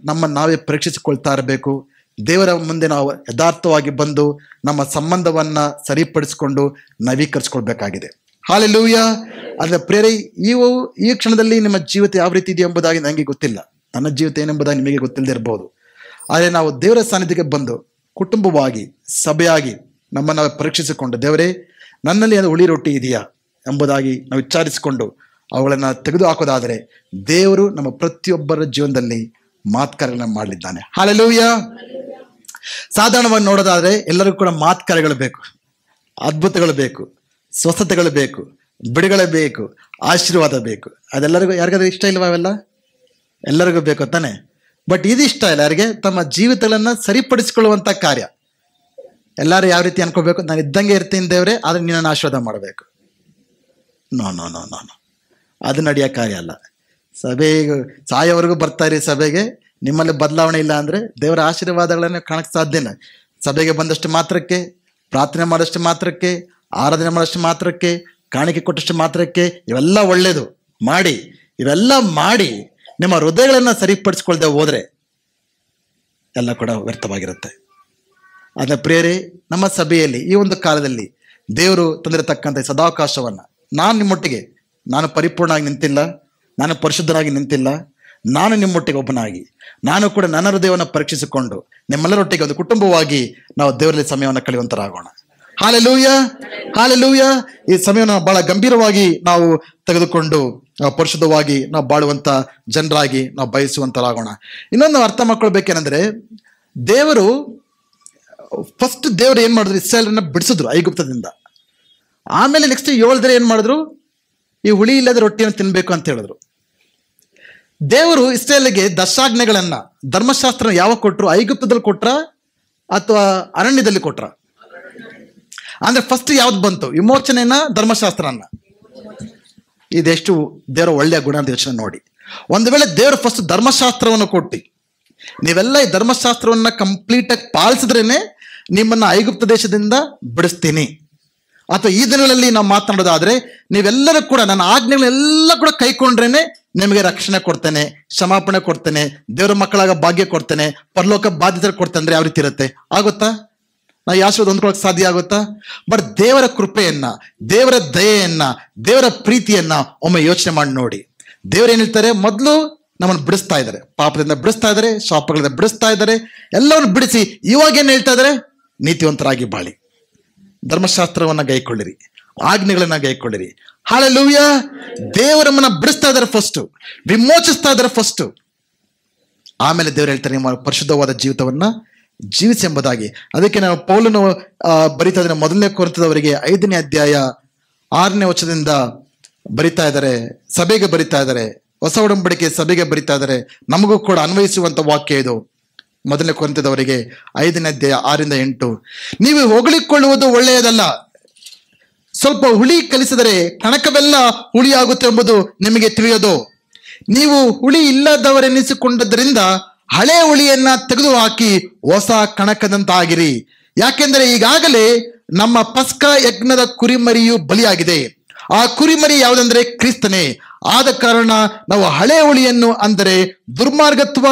ನಾವೇ ಪರೀಕ್ಷಿಸಿಕೊಳ್ತಾ ಇರಬೇಕು. ದೇವರ ಮುಂದೆ ನಾವು ಯಥಾರ್ಥವಾಗಿ ಬಂದು ನಮ್ಮ ಸಂಬಂಧವನ್ನ ಸರಿಪಡಿಸಿಕೊಂಡು ನವೀಕರಿಸ್ಕೊಳ್ಬೇಕಾಗಿದೆ. ಹಲ್ಲೆಲೂಯಾ. ಆದರೆ ಪ್ರೇರೆ, ಈ ಕ್ಷಣದಲ್ಲಿ ನಿಮ್ಮ ಜೀವಿತ ಯಾವ ರೀತಿ ಇದೆ ಎಂಬುದಾಗಿ ನನಗೆ ಗೊತ್ತಿಲ್ಲ, ನನ್ನ ಜೀವಿತ ಏನೆಂಬುದಾಗಿ ನಿಮಗೆ ಗೊತ್ತಿಲ್ಲದೆ ಇರ್ಬೋದು. ಆದರೆ ನಾವು ದೇವರ ಸಾನ್ನಿಧ್ಯಕ್ಕೆ ಬಂದು ಕುಟುಂಬವಾಗಿ, ಸಭೆಯಾಗಿ ನಮ್ಮನ್ನು ಪರೀಕ್ಷಿಸಿಕೊಂಡು, ದೇವರೇ, ನನ್ನಲ್ಲಿ ಅದು ಹುಳಿ ರೊಟ್ಟಿ ಇದೆಯಾ ಎಂಬುದಾಗಿ ನಾವು ವಿಚಾರಿಸಿಕೊಂಡು ಅವುಗಳನ್ನು ತೆಗೆದು ಹಾಕೋದಾದರೆ ದೇವರು ನಮ್ಮ ಪ್ರತಿಯೊಬ್ಬರ ಜೀವನದಲ್ಲಿ ಮಾತುಕಾರ್ಯಗಳನ್ನು ಮಾಡಲಿದ್ದಾನೆ. ಹಲ್ಲೆಲೂಯಾ. ಸಾಧಾರಣವಾಗಿ ನೋಡೋದಾದರೆ ಎಲ್ಲರಿಗೂ ಕೂಡ ಮಾತುಕಾರ್ಯಗಳು ಬೇಕು, ಅದ್ಭುತಗಳು ಬೇಕು, ಸ್ವಸ್ಥತೆಗಳು ಬೇಕು, ಬಿಡುಗಡೆ ಬೇಕು, ಆಶೀರ್ವಾದ ಬೇಕು. ಅದೆಲ್ಲರಿಗೂ ಯಾರಿಗಾದ್ರೂ ಇಷ್ಟ ಇಲ್ವಾ? ಅವೆಲ್ಲ ಎಲ್ಲರಿಗೂ ಬೇಕು ತಾನೆ. ಬಟ್ ಇದು ಇಷ್ಟ ಇಲ್ಲ ಯಾರಿಗೆ? ತಮ್ಮ ಜೀವಿತಗಳನ್ನು ಸರಿಪಡಿಸಿಕೊಳ್ಳುವಂಥ ಕಾರ್ಯ. ಎಲ್ಲರೂ ಯಾವ ರೀತಿ ಅನ್ಕೋಬೇಕು? ನಾನು ಇದ್ದಂಗೆ ಇರ್ತೀನಿ ದೇವರೇ, ಆದರೆ ನೀನನ್ನು ಆಶೀರ್ವಾದ ಮಾಡಬೇಕು. No no no no no, ಅದು ನಡೆಯೋ ಕಾರ್ಯ ಅಲ್ಲ. ಸಭೆಗೆ ಸಾಯೋವರೆಗೂ ಬರ್ತಾಯಿರಿ ಸಭೆಗೆ, ನಿಮ್ಮಲ್ಲಿ ಬದಲಾವಣೆ ಇಲ್ಲ ಅಂದರೆ ದೇವರ ಆಶೀರ್ವಾದಗಳನ್ನು ಕಾಣಕ್ಕೆ ಸಾಧ್ಯ ಇಲ್ಲ. ಸಭೆಗೆ ಬಂದಷ್ಟು ಮಾತ್ರಕ್ಕೆ, ಪ್ರಾರ್ಥನೆ ಮಾಡೋಷ್ಟು ಮಾತ್ರಕ್ಕೆ, ಆರಾಧನೆ ಮಾಡೋಷ್ಟು ಮಾತ್ರಕ್ಕೆ, ಕಾಣಿಕೆ ಕೊಟ್ಟಷ್ಟು ಮಾತ್ರಕ್ಕೆ ಇವೆಲ್ಲ ಒಳ್ಳೆಯದು ಮಾಡಿ, ಇವೆಲ್ಲ ಮಾಡಿ ನಿಮ್ಮ ಹೃದಯಗಳನ್ನು ಸರಿಪಡಿಸ್ಕೊಳ್ದೆ ಹೋದರೆ ಎಲ್ಲ ಕೂಡ ವ್ಯರ್ಥವಾಗಿರುತ್ತೆ. ಅದನ್ನ ಪ್ರಿಯರೇ, ನಮ್ಮ ಸಭೆಯಲ್ಲಿ ಈ ಒಂದು ಕಾಲದಲ್ಲಿ ದೇವರು ತಂದಿರತಕ್ಕಂಥ ಸದಾವಕಾಶವನ್ನು ನಾನು ನಿಮ್ಮೊಟ್ಟಿಗೆ, ನಾನು ಪರಿಪೂರ್ಣವಾಗಿ ನಿಂತಿಲ್ಲ, ನಾನು ಪರಿಶುದ್ಧನಾಗಿ ನಿಂತಿಲ್ಲ, ನಾನು ನಿಮ್ಮೊಟ್ಟಿಗೆ ಒಬ್ಬನಾಗಿ ನಾನು ಕೂಡ ನನ್ನ ಹೃದಯವನ್ನು ಪರೀಕ್ಷಿಸಿಕೊಂಡು ನಿಮ್ಮೆಲ್ಲರೊಟ್ಟಿಗೆ ಒಂದು ಕುಟುಂಬವಾಗಿ ನಾವು ದೇವರಲ್ಲಿ ಸಮಯವನ್ನು ಕಳೆಯುವಂತರಾಗೋಣ. Hallelujah, hallelujah. ಈ ಸಮಯವನ್ನು ಬಹಳ ಗಂಭೀರವಾಗಿ ನಾವು ತೆಗೆದುಕೊಂಡು ಪರಿಶುದ್ಧವಾಗಿ ನಾವು ಬಾಳುವಂಥ ಜನರಾಗಿ ನಾವು ಬಯಸುವಂತರಾಗೋಣ. ಇನ್ನೊಂದು ಅರ್ಥ ಮಾಡ್ಕೊಳ್ಬೇಕೇನೆಂದರೆ, ದೇವರು ಏನು ಮಾಡಿದ್ರು? ಇಸ್ರಾಯೇಲರನ್ನ ಬಿಡಿಸಿದ್ರು ಐಗುಪ್ತದಿಂದ. ಆಮೇಲೆ ನೆಕ್ಸ್ಟ್ 7 ದಿನ ಏನು ಮಾಡಿದ್ರು? ಈ ಹುಳಿ ಇಲ್ಲದ ರೊಟ್ಟಿಯನ್ನು ತಿನ್ನಬೇಕು ಅಂತ ಹೇಳಿದ್ರು. ದೇವರು ಇಸ್ರಾಯೇಲಿಗೆ ದಶಾಜ್ಞೆಗಳನ್ನ, ಧರ್ಮಶಾಸ್ತ್ರ ಯಾವಾಗ ಕೊಟ್ಟರು? ಐಗುಪ್ತದಲ್ಲಿ ಕೊಟ್ರ ಅಥವಾ ಅರಣ್ಯದಲ್ಲಿ ಕೊಟ್ರ? ಅಂದ್ರೆ ಫಸ್ಟ್ ಯಾವ್ದು ಬಂತು? ವಿಮೋಚನೆನ, ಧರ್ಮಶಾಸ್ತ್ರನ? ಇದೆಷ್ಟು ದೇವರ ಒಳ್ಳೆಯ ಗುಣ ಅಂತ ಯೋಚನೆ ನೋಡಿ. ಒಂದು ವೇಳೆ ದೇವರು ಫಸ್ಟ್ ಧರ್ಮಶಾಸ್ತ್ರವನ್ನು ಕೊಟ್ಟು ನೀವೆಲ್ಲ ಈ ಧರ್ಮಶಾಸ್ತ್ರವನ್ನ ಕಂಪ್ಲೀಟಾಗಿ ಪಾಲಿಸಿದ್ರೇನೆ ನಿಮ್ಮನ್ನ ಐಗುಪ್ತ ದೇಶದಿಂದ ಬಿಡಿಸ್ತೀನಿ, ಅಥವಾ ಈ ದಿನಗಳಲ್ಲಿ ನಾವು ಮಾತನಾಡೋದಾದ್ರೆ ನೀವೆಲ್ಲರೂ ಕೂಡ ನನ್ನ ಆಜ್ಞೆಗಳೆಲ್ಲ ಕೂಡ ಕೈಕೊಂಡ್ರೇನೆ ನಿಮಗೆ ರಕ್ಷಣೆ ಕೊಡ್ತೇನೆ, ಕ್ಷಮಾಪಣೆ ಕೊಡ್ತೇನೆ, ದೇವರ ಮಕ್ಕಳಾಗ ಭಾಗ್ಯ ಕೊಡ್ತೇನೆ, ಪರಲೋಕ ಬಾಧ್ಯತೆ ಕೊಡ್ತೇನೆ ಅಂದ್ರೆ ಯಾವ ರೀತಿ ಇರುತ್ತೆ? ಆಗುತ್ತಾ? ನಾವು ಯಾಶ್ವದ ಹೊಂದ್ಕೊಳಕ್ ಸಾಧ್ಯ ಆಗುತ್ತಾ? ಬಟ್ ದೇವರ ಕೃಪೆಯನ್ನ, ದೇವರ ದಯೆಯನ್ನ, ದೇವರ ಪ್ರೀತಿಯನ್ನ ಒಮ್ಮೆ ಯೋಚನೆ ಮಾಡಿ ನೋಡಿ. ದೇವರು ಏನ್ ಹೇಳ್ತಾರೆ? ಮೊದಲು ನಮ್ಮನ್ನು ಬಿಡಿಸ್ತಾ ಇದ್ದಾರೆ, ಪಾಪದಿಂದ ಬಿಡಿಸ್ತಾ ಇದ್ದಾರೆ, ಶಾಪಗಳಿಂದ ಬಿಡಿಸ್ತಾ ಇದ್ದಾರೆ, ಎಲ್ಲವನ್ನು ಬಿಡಿಸಿ ಇವಾಗ ಏನ್ ಹೇಳ್ತಾ ಇದ್ದಾರೆ? ನೀತಿವಂತರಾಗಿ ಬಾಳಿ, ಧರ್ಮಶಾಸ್ತ್ರವನ್ನ ಗೈಕೊಳ್ಳಿರಿ, ಆಜ್ಞೆಗಳನ್ನ ಗೈಕೊಳ್ಳಿರಿ. ಹಲ್ಲೆಲೂಯಾ. ದೇವರಮ್ಮನ್ನ ಬಿಡಿಸ್ತಾ ಇದ್ದಾರೆ ಫಸ್ಟ್, ವಿಮೋಚಿಸ್ತಾ ಇದ್ದಾರೆ ಫಸ್ಟ್. ಆಮೇಲೆ ದೇವರು ಹೇಳ್ತಾರೆ ನಿಮ್ಮ ಪರಿಶುದ್ಧವಾದ ಜೀವಿತವನ್ನ ಜೀವಿಸಿ ಎಂಬುದಾಗಿ. ಅದಕ್ಕೆ ನಾವು ಪೌಲನು ಬರಿತಾ ಇದ್ದಾರೆ, 1 ಕೊರಿಂಥದವರಿಗೆ 5ನೇ ಅಧ್ಯಾಯ 6ನೇ ವಚನದಿಂದ ಬರಿತಾ ಇದ್ದಾರೆ, ಸಭೆಗೆ ಬರಿತಾ ಇದ್ದಾರೆ, ಹೊಸ ಒಡಂಬಡಿಕೆ ಸಭೆಗೆ ಬರಿತಾ ಇದ್ದಾರೆ. ನಮಗೂ ಕೂಡ ಅನ್ವಯಿಸುವಂತ ವಾಕ್ಯ ಇದು. 1 ಕೊರಿಂಥದವರಿಗೆ 5ನೇ ಅಧ್ಯಾಯ 6ರಿಂದ 8. ನೀವು ಹೊಗಳಿಕೊಳ್ಳುವುದು ಒಳ್ಳೆಯದಲ್ಲ, ಸ್ವಲ್ಪ ಹುಳಿ ಕಲಿಸಿದರೆ ಕಣಕವೆಲ್ಲ ಹುಳಿ ಆಗುತ್ತೆ ಎಂಬುದು ನಿಮಗೆ ತಿಳಿಯೋದು. ನೀವು ಹುಳಿ ಇಲ್ಲದವರೆನಿಸಿಕೊಂಡದ್ರಿಂದ ಹಳೆ ಹುಳಿಯನ್ನ ತೆಗೆದು ಹಾಕಿ ಹೊಸ ಕಣಕದಂತಾಗಿರಿ. ಯಾಕೆಂದರೆ ಈಗಾಗಲೇ ನಮ್ಮ ಪಸ್ಕ ಯಜ್ಞದ ಕುರಿಮರಿಯು ಬಲಿಯಾಗಿದೆ. ಆ ಕುರಿಮರಿ ಯಾವುದಂದ್ರೆ ಕ್ರಿಸ್ತನೇ. ಆದ ಕಾರಣ ನಾವು ಹಳೆ ಹುಳಿಯನ್ನು, ಅಂದರೆ ದುರ್ಮಾರ್ಗತ್ವ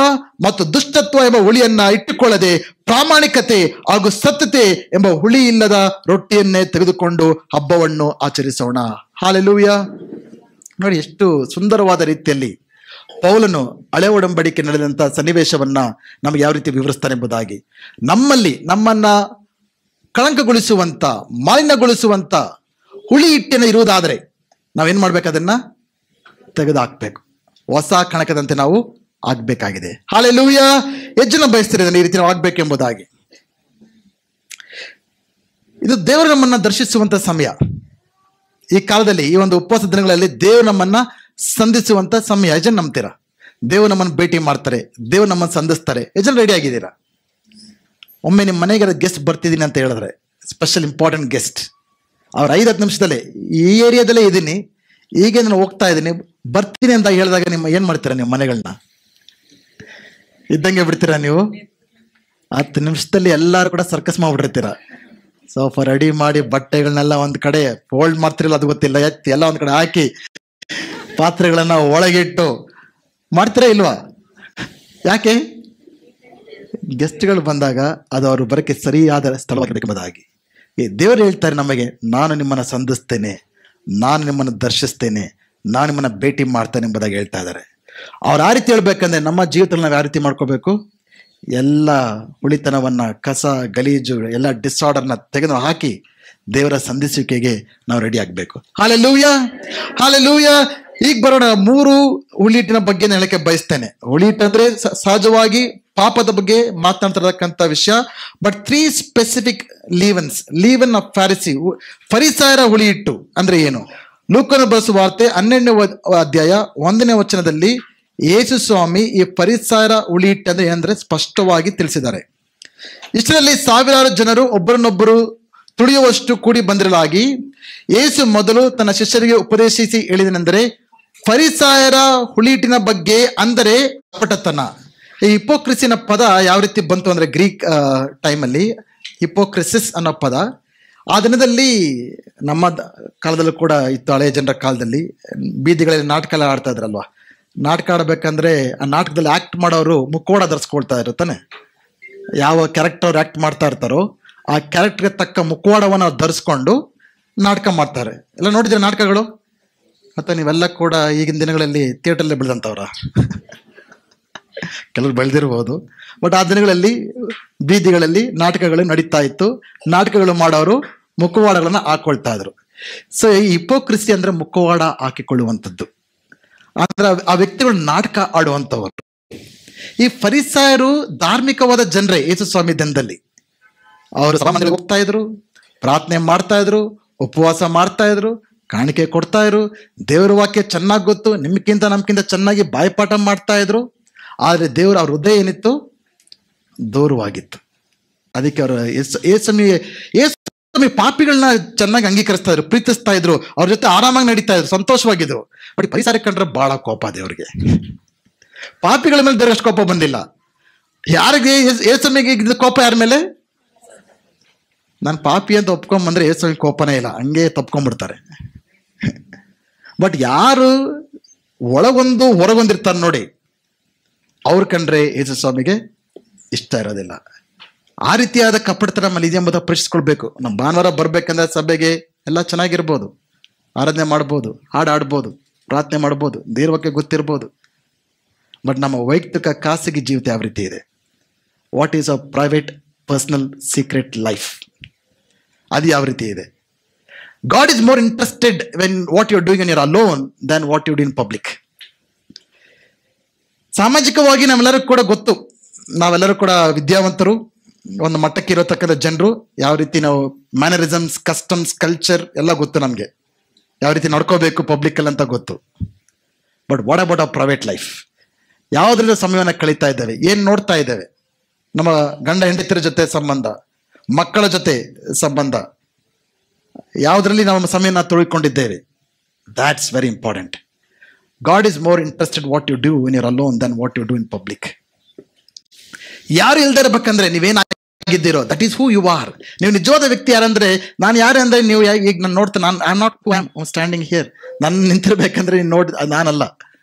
ಮತ್ತು ದುಷ್ಟತ್ವ ಎಂಬ ಹುಳಿಯನ್ನ ಇಟ್ಟುಕೊಳ್ಳದೆ ಪ್ರಾಮಾಣಿಕತೆ ಹಾಗೂ ಸತ್ಯತೆ ಎಂಬ ಹುಳಿ ಇಲ್ಲದ ರೊಟ್ಟಿಯನ್ನೇ ತೆಗೆದುಕೊಂಡು ಹಬ್ಬವನ್ನು ಆಚರಿಸೋಣ. ಹಾಲೆಲೂಯಾ. ನೋಡಿ, ಎಷ್ಟು ಸುಂದರವಾದ ರೀತಿಯಲ್ಲಿ ಪೌಲನು ಹಳೆ ಒಡಂಬಡಿಕೆ ನಡೆದಂತಹ ಸನ್ನಿವೇಶವನ್ನ ನಮಗೆ ಯಾವ ರೀತಿ ವಿವರಿಸ್ತಾನೆ ಎಂಬುದಾಗಿ. ನಮ್ಮನ್ನ ಕಳಂಕಗೊಳಿಸುವಂತ, ಮಾಲಿನ್ಯಗೊಳಿಸುವಂತ ಹುಳಿ ಹಿಟ್ಟಿನ ಇರುವುದಾದರೆ ನಾವೇನ್ ಮಾಡ್ಬೇಕು? ಅದನ್ನ ತೆಗೆದುಹಾಕ್ಬೇಕು. ಹೊಸ ಕಣಕದಂತೆ ನಾವು ಆಗ್ಬೇಕಾಗಿದೆ. ಹಾಲೆಲೂಯಾ. ಎಷ್ಟು ಜನ ಬಯಸ್ತಿರೋದನ್ನ ಈ ರೀತಿ ನಾವು ಆಗ್ಬೇಕೆಂಬುದಾಗಿ. ಇದು ದೇವರು ನಮ್ಮನ್ನ ದರ್ಶಿಸುವಂತ ಸಮಯ. ಈ ಕಾಲದಲ್ಲಿ, ಈ ಒಂದು ಉಪವಾಸ ದಿನಗಳಲ್ಲಿ ದೇವರು ನಮ್ಮನ್ನ ಸಂಧಿಸುವಂತ ಸಮಯ. ಎಷ್ಟು ಜನ ನಂಬ್ತೀರಾ? ದೇವರು ನಮ್ಮನ್ನು ಭೇಟಿ ಮಾಡ್ತಾರೆ, ದೇವರು ನಮ್ಮನ್ನು ಸಂಧಿಸ್ತಾರೆ. ಎಷ್ಟು ಜನ ರೆಡಿ ಆಗಿದ್ದೀರಾ? ಒಮ್ಮೆ ನಿಮ್ಮ ಮನೆಗೆ ಗೆಸ್ಟ್ ಬರ್ತಿದ್ದೀನಿ ಅಂತ ಹೇಳಿದ್ರೆ, ಸ್ಪೆಷಲ್ ಇಂಪಾರ್ಟೆಂಟ್ ಗೆಸ್ಟ್, ಅವ್ರು 5-10 ನಿಮಿಷದಲ್ಲೇ ಈ ಏರಿಯಾದಲ್ಲೇ ಇದ್ದೀನಿ, ಈಗ ನಾನು ಹೋಗ್ತಾ ಇದ್ದೀನಿ, ಬರ್ತೀನಿ ಅಂತ ಹೇಳಿದಾಗ ಏನ್ ಮಾಡ್ತೀರಾ? ನೀವು ಮನೆಗಳನ್ನ ಇದ್ದಂಗೆ ಬಿಡ್ತೀರಾ? ನೀವು 10 ನಿಮಿಷದಲ್ಲಿ ಎಲ್ಲರೂ ಕೂಡ ಸರ್ಕಸ್ ಮಾಡ್ಬಿಟ್ಟಿರ್ತೀರ. ಸೋಫಾ ರೆಡಿ ಮಾಡಿ ಬಟ್ಟೆಗಳನ್ನೆಲ್ಲ ಒಂದ್ ಕಡೆ ಫೋಲ್ಡ್ ಮಾಡ್ತಿರಲ್ಲ, ಅದು ಗೊತ್ತಿಲ್ಲ, ಎತ್ತಿ ಎಲ್ಲ ಒಂದ್ ಕಡೆ ಹಾಕಿ ಪಾತ್ರೆಗಳನ್ನ ಒಳಗಿಟ್ಟು ಮಾಡ್ತೀರಾ ಇಲ್ವಾ? ಯಾಕೆ? ಗೆಸ್ಟ್ಗಳು ಬಂದಾಗ ಅದು ಅವರು ಬರಕ್ಕೆ ಸರಿಯಾದ ಸ್ಥಳವಾಗಿರಬೇಕೆಂಬುದಾಗಿ ದೇವರು ಹೇಳ್ತಾರೆ ನಮಗೆ, ನಾನು ನಿಮ್ಮನ್ನು ಸಂಧಿಸ್ತೇನೆ, ನಾನು ನಿಮ್ಮನ್ನು ದರ್ಶಿಸ್ತೇನೆ, ನಾನು ನಿಮ್ಮನ್ನು ಭೇಟಿ ಮಾಡ್ತೇನೆ ಎಂಬುದಾಗಿ ಹೇಳ್ತಾ ಇದ್ದಾರೆ. ಅವ್ರು ಆ ರೀತಿ ಹೇಳ್ಬೇಕಂದ್ರೆ ನಮ್ಮ ಜೀವಿತದಲ್ಲಿ ನಾವು ಯಾವ ರೀತಿ ಮಾಡ್ಕೋಬೇಕು? ಎಲ್ಲ ಹುಳಿತನವನ್ನ, ಕಸ, ಗಲೀಜು, ಎಲ್ಲ ಡಿಸಾರ್ಡರ್ನ ತೆಗೆದು ಹಾಕಿ ದೇವರ ಸಂಧಿಸುವಿಕೆಗೆ ನಾವು ರೆಡಿ ಆಗ್ಬೇಕು. Hallelujah, hallelujah. ಈಗ ಬರೋಣ, 3 ಹುಳಿಹಿಟ್ಟಿನ ಬಗ್ಗೆ ಹೇಳಕ್ಕೆ ಬಯಸ್ತೇನೆ. ಹುಳಿಹಿಟ್ಟು ಅಂದ್ರೆ ಸಹಜವಾಗಿ ಪಾಪದ ಬಗ್ಗೆ ಮಾತನಾಡ್ತಿರತಕ್ಕಂಥ ವಿಷಯ. ಬಟ್ 3 ಸ್ಪೆಸಿಫಿಕ್ ಲೀವನ್ ಆಫ್ ಫ್ಯಾರಿಸಿ, ಫರಿಸಾಯರ ಹುಳಿಹಿಟ್ಟು ಅಂದ್ರೆ ಏನು? ಲೂಕನ ಸುವಾರ್ತೆ 12ನೇ ಅಧ್ಯಾಯ 1ನೇ ವಚನದಲ್ಲಿ ಯೇಸು ಸ್ವಾಮಿ ಈ ಫರಿಸಾಯರ ಹುಳಿಹಿಟ್ಟು ಅಂದ್ರೆ ಏನಂದ್ರೆ ಸ್ಪಷ್ಟವಾಗಿ ತಿಳಿಸಿದ್ದಾರೆ. ಇಷ್ಟರಲ್ಲಿ ಸಾವಿರಾರು ಜನರು ಒಬ್ಬರನ್ನೊಬ್ಬರು ತುಳಿಯುವಷ್ಟು ಕೂಡಿ ಬಂದಿರಲಾಗಿ ಯೇಸು ಮೊದಲು ತನ್ನ ಶಿಷ್ಯರಿಗೆ ಉಪದೇಶಿಸಿ ಹೇಳಿದನೆಂದರೆ, ಫರಿಸಾಯರ ಹುಳಿಹಿಟ್ಟಿನ ಬಗ್ಗೆ, ಅಂದರೆ ಕಪಟತನ. ಈ ಹಿಪೋಕ್ರಿಸಿನ ಪದ ಯಾವ ರೀತಿ ಬಂತು ಅಂದ್ರೆ, ಗ್ರೀಕ್ ಟೈಮಲ್ಲಿ ಹಿಪೋಕ್ರಿಸಿಸ್ ಅನ್ನೋ ಪದ ಆ ದಿನದಲ್ಲಿ, ನಮ್ಮ ಕಾಲದಲ್ಲೂ ಕೂಡ ಇತ್ತು, ಹಳೆಯ ಜನರ ಕಾಲದಲ್ಲಿ ಬೀದಿಗಳಲ್ಲಿ ನಾಟಕ ಎಲ್ಲ ಆಡ್ತಾ ಇದ್ರಲ್ವಾ. ನಾಟಕ ಆಡಬೇಕಂದ್ರೆ ಆ ನಾಟಕದಲ್ಲಿ ಆಕ್ಟ್ ಮಾಡೋರು ಮುಖವಾಡ ಧರಿಸ್ಕೊಳ್ತಾ ಇರುತ್ತಾನೆ. ಯಾವ ಕ್ಯಾರೆಕ್ಟರ್ ಆಕ್ಟ್ ಮಾಡ್ತಾ ಇರ್ತಾರೋ ಆ ಕ್ಯಾರೆಕ್ಟರ್ಗೆ ತಕ್ಕ ಮುಖವಾಡವನ್ನು ಧರಿಸ್ಕೊಂಡು ನಾಟಕ ಮಾಡ್ತಾರೆ. ಎಲ್ಲ ನೋಡಿದ್ರೆ ನಾಟಕಗಳು, ಅಥವಾ ನೀವೆಲ್ಲ ಕೂಡ ಈಗಿನ ದಿನಗಳಲ್ಲಿ ಥಿಯೇಟರ್ಲ್ಲೇ ಬೆಳೆದಂಥವ್ರ? ಕೆಲವರು ಬೆಳೆದಿರ್ಬೋದು. ಬಟ್ ಆ ದಿನಗಳಲ್ಲಿ ಬೀದಿಗಳಲ್ಲಿ ನಾಟಕಗಳು ನಡೀತಾ ಇತ್ತು. ನಾಟಕಗಳು ಮಾಡೋರು ಮುಖವಾಡಗಳನ್ನ ಹಾಕೊಳ್ತಾ ಇದ್ರು. ಸೊ ಈ ಹಿಪೋಕ್ರಿಸಿ ಅಂದ್ರೆ ಮುಖವಾಡ ಹಾಕಿಕೊಳ್ಳುವಂಥದ್ದು, ಅಂದ್ರೆ ಆ ವ್ಯಕ್ತಿಗಳು ನಾಟಕ ಆಡುವಂಥವರು. ಈ ಫರಿಸಾಯರು ಧಾರ್ಮಿಕವಾದ ಜನರೇ ಯೇಸು ಸ್ವಾಮಿ ದಿನದಲ್ಲಿ. ಅವರು ಸಭಾಮಂದಿರಕ್ಕೆ ಹೋಗ್ತಾ ಇದ್ರು, ಪ್ರಾರ್ಥನೆ ಮಾಡ್ತಾ ಇದ್ರು, ಉಪವಾಸ ಮಾಡ್ತಾ ಇದ್ರು, ಕಾಣಿಕೆ ಕೊಡ್ತಾ ಇದ್ರು, ದೇವರ ವಾಕ್ಯ ಚೆನ್ನಾಗಿ ಗೊತ್ತು, ನಮ್ಗಿಂತ ಚೆನ್ನಾಗಿ ಬಾಯ್ಪಾಠ ಮಾಡ್ತಾ ಇದ್ರು. ಆದ್ರೆ ದೇವರು ಅವ್ರ ಹೃದಯ ಏನಿತ್ತು? ದೂರವಾಗಿತ್ತು. ಅದಕ್ಕೆ ಅವರು ಯೇಸು ಪಾಪಿಗಳನ್ನ ಚೆನ್ನಾಗಿ ಅಂಗೀಕರಿಸ್ತಾ ಇದ್ರು, ಪ್ರೀತಿಸ್ತಾ ಇದ್ರು, ಅವ್ರ ಜೊತೆ ಆರಾಮಾಗಿ ನಡೀತಾ ಇದ್ರು, ಸಂತೋಷವಾಗಿದ್ರು. ಬಟ್ ಪರಿಸರ ಕಂಡ್ರೆ ಬಹಳ ಕೋಪ ದೇವ್ರಿಗೆ. ಪಾಪಿಗಳ ಮೇಲೆ ದೇವ್ರಿಗೆ ಕೋಪ ಬಂದಿಲ್ಲ. ಯಾರಿಗೆ? ಯೇಸುವಿಗೆ ಕೋಪ ಯಾರ ಮೇಲೆ? ನಾನು ಪಾಪಿ ಅಂತ ಒಪ್ಕೊಂಡ್ಬಂದ್ರೆ ಯೇಸುವಿಗೆ ಕೋಪನೇ ಇಲ್ಲ, ಹಂಗೆ ತಪ್ಕೊಂಡ್ಬಿಡ್ತಾರೆ. ಬಟ್ ಯಾರು ಒಳಗೊಂದು ಹೊರಗೊಂದಿರ್ತಾರೆ ನೋಡಿ, ಅವ್ರು ಕಂಡ್ರೆ ಯೇಸು ಸ್ವಾಮಿಗೆ ಇಷ್ಟ ಇರೋದಿಲ್ಲ. ಆ ರೀತಿಯಾದ ಕಪಟತನ ನಮ್ಮಲ್ಲಿ ಇದೆ ಎಂಬುದನ್ನು ಪರೀಕ್ಷಿಸ್ಕೊಳ್ಬೇಕು. ನಮ್ಮ ಭಾನುವಾರ ಬರ್ಬೇಕಂದ್ರೆ ಸಭೆಗೆ ಎಲ್ಲ ಚೆನ್ನಾಗಿರ್ಬೋದು, ಆರಾಧನೆ ಮಾಡ್ಬೋದು, ಹಾಡು ಆಡ್ಬೋದು, ಪ್ರಾರ್ಥನೆ ಮಾಡ್ಬೋದು, ದೇವರ ಗೊತ್ತಿರ್ಬೋದು. ಬಟ್ ನಮ್ಮ ವೈಯಕ್ತಿಕ ಖಾಸಗಿ ಜೀವಿತ ಯಾವ ರೀತಿ ಇದೆ? What is a private personal secret life, ಅದು ಯಾವ ರೀತಿ ಇದೆ? God is more interested when what you are doing in your alone then what you do in public. ಸಾಮಾಜಿಕವಾಗಿ ನಾವೆಲ್ಲರೂ ಕೂಡ ಗೊತ್ತು, ನಾವೆಲ್ಲರೂ ಕೂಡ ವಿದ್ಯಾವಂತರು, ಒಂದು ಮಟ್ಟಕ್ಕೆ ಇರತಕ್ಕಂಥ ಜನರು. ಯಾವ ರೀತಿ ನಾವು ಮ್ಯಾನರಿಸಮ್ಸ್, ಕಸ್ಟಮ್ಸ್, ಕಲ್ಚರ್ ಎಲ್ಲ ಗೊತ್ತು ನಮಗೆ, ಯಾವ ರೀತಿ ನಡ್ಕೋಬೇಕು ಪಬ್ಲಿಕಲ್ಲಿ ಅಂತ ಗೊತ್ತು. But what about our private life? ಯಾವುದ್ರಿಂದ ಸಮಯವನ್ನು ಕಳೀತಾ ಇದ್ದೇವೆ? ಏನು ನೋಡ್ತಾ ಇದ್ದೇವೆ? ನಮ್ಮ ಗಂಡ ಹೆಂಡತಿಯರ ಜೊತೆ ಸಂಬಂಧ, ಮಕ್ಕಳ ಜೊತೆ ಸಂಬಂಧ, ಯಾವುದರಲ್ಲಿ ನಾವು ಸಮಯನ ತೊಳ್ಕೊಂಡಿದ್ದೇವೆ? That's very important. God is more interested what you do in your alone then what you do in public. ಯಾರು ಇಲ್ದೇ ಇರ್ಬೇಕಂದ್ರೆ ನೀವೇನು ಇದ್ದೀರೋ, that is who you are. ನೀವು ನಿಜವಾದ ವ್ಯಕ್ತಿ ಯಾರಂದ್ರೆ, ನಾನು ಯಾರು ಅಂದ್ರೆ ನೀವು ಈಗ ನಾನು ನೋಡ್ತೇನೆ, ನಾನು I am not who I am standing here. ನಾನು ನಿಂತಿರ್ಬೇಕಂದ್ರೆ ನೀನು ನೋಡಿ ನಾನಲ್ಲ,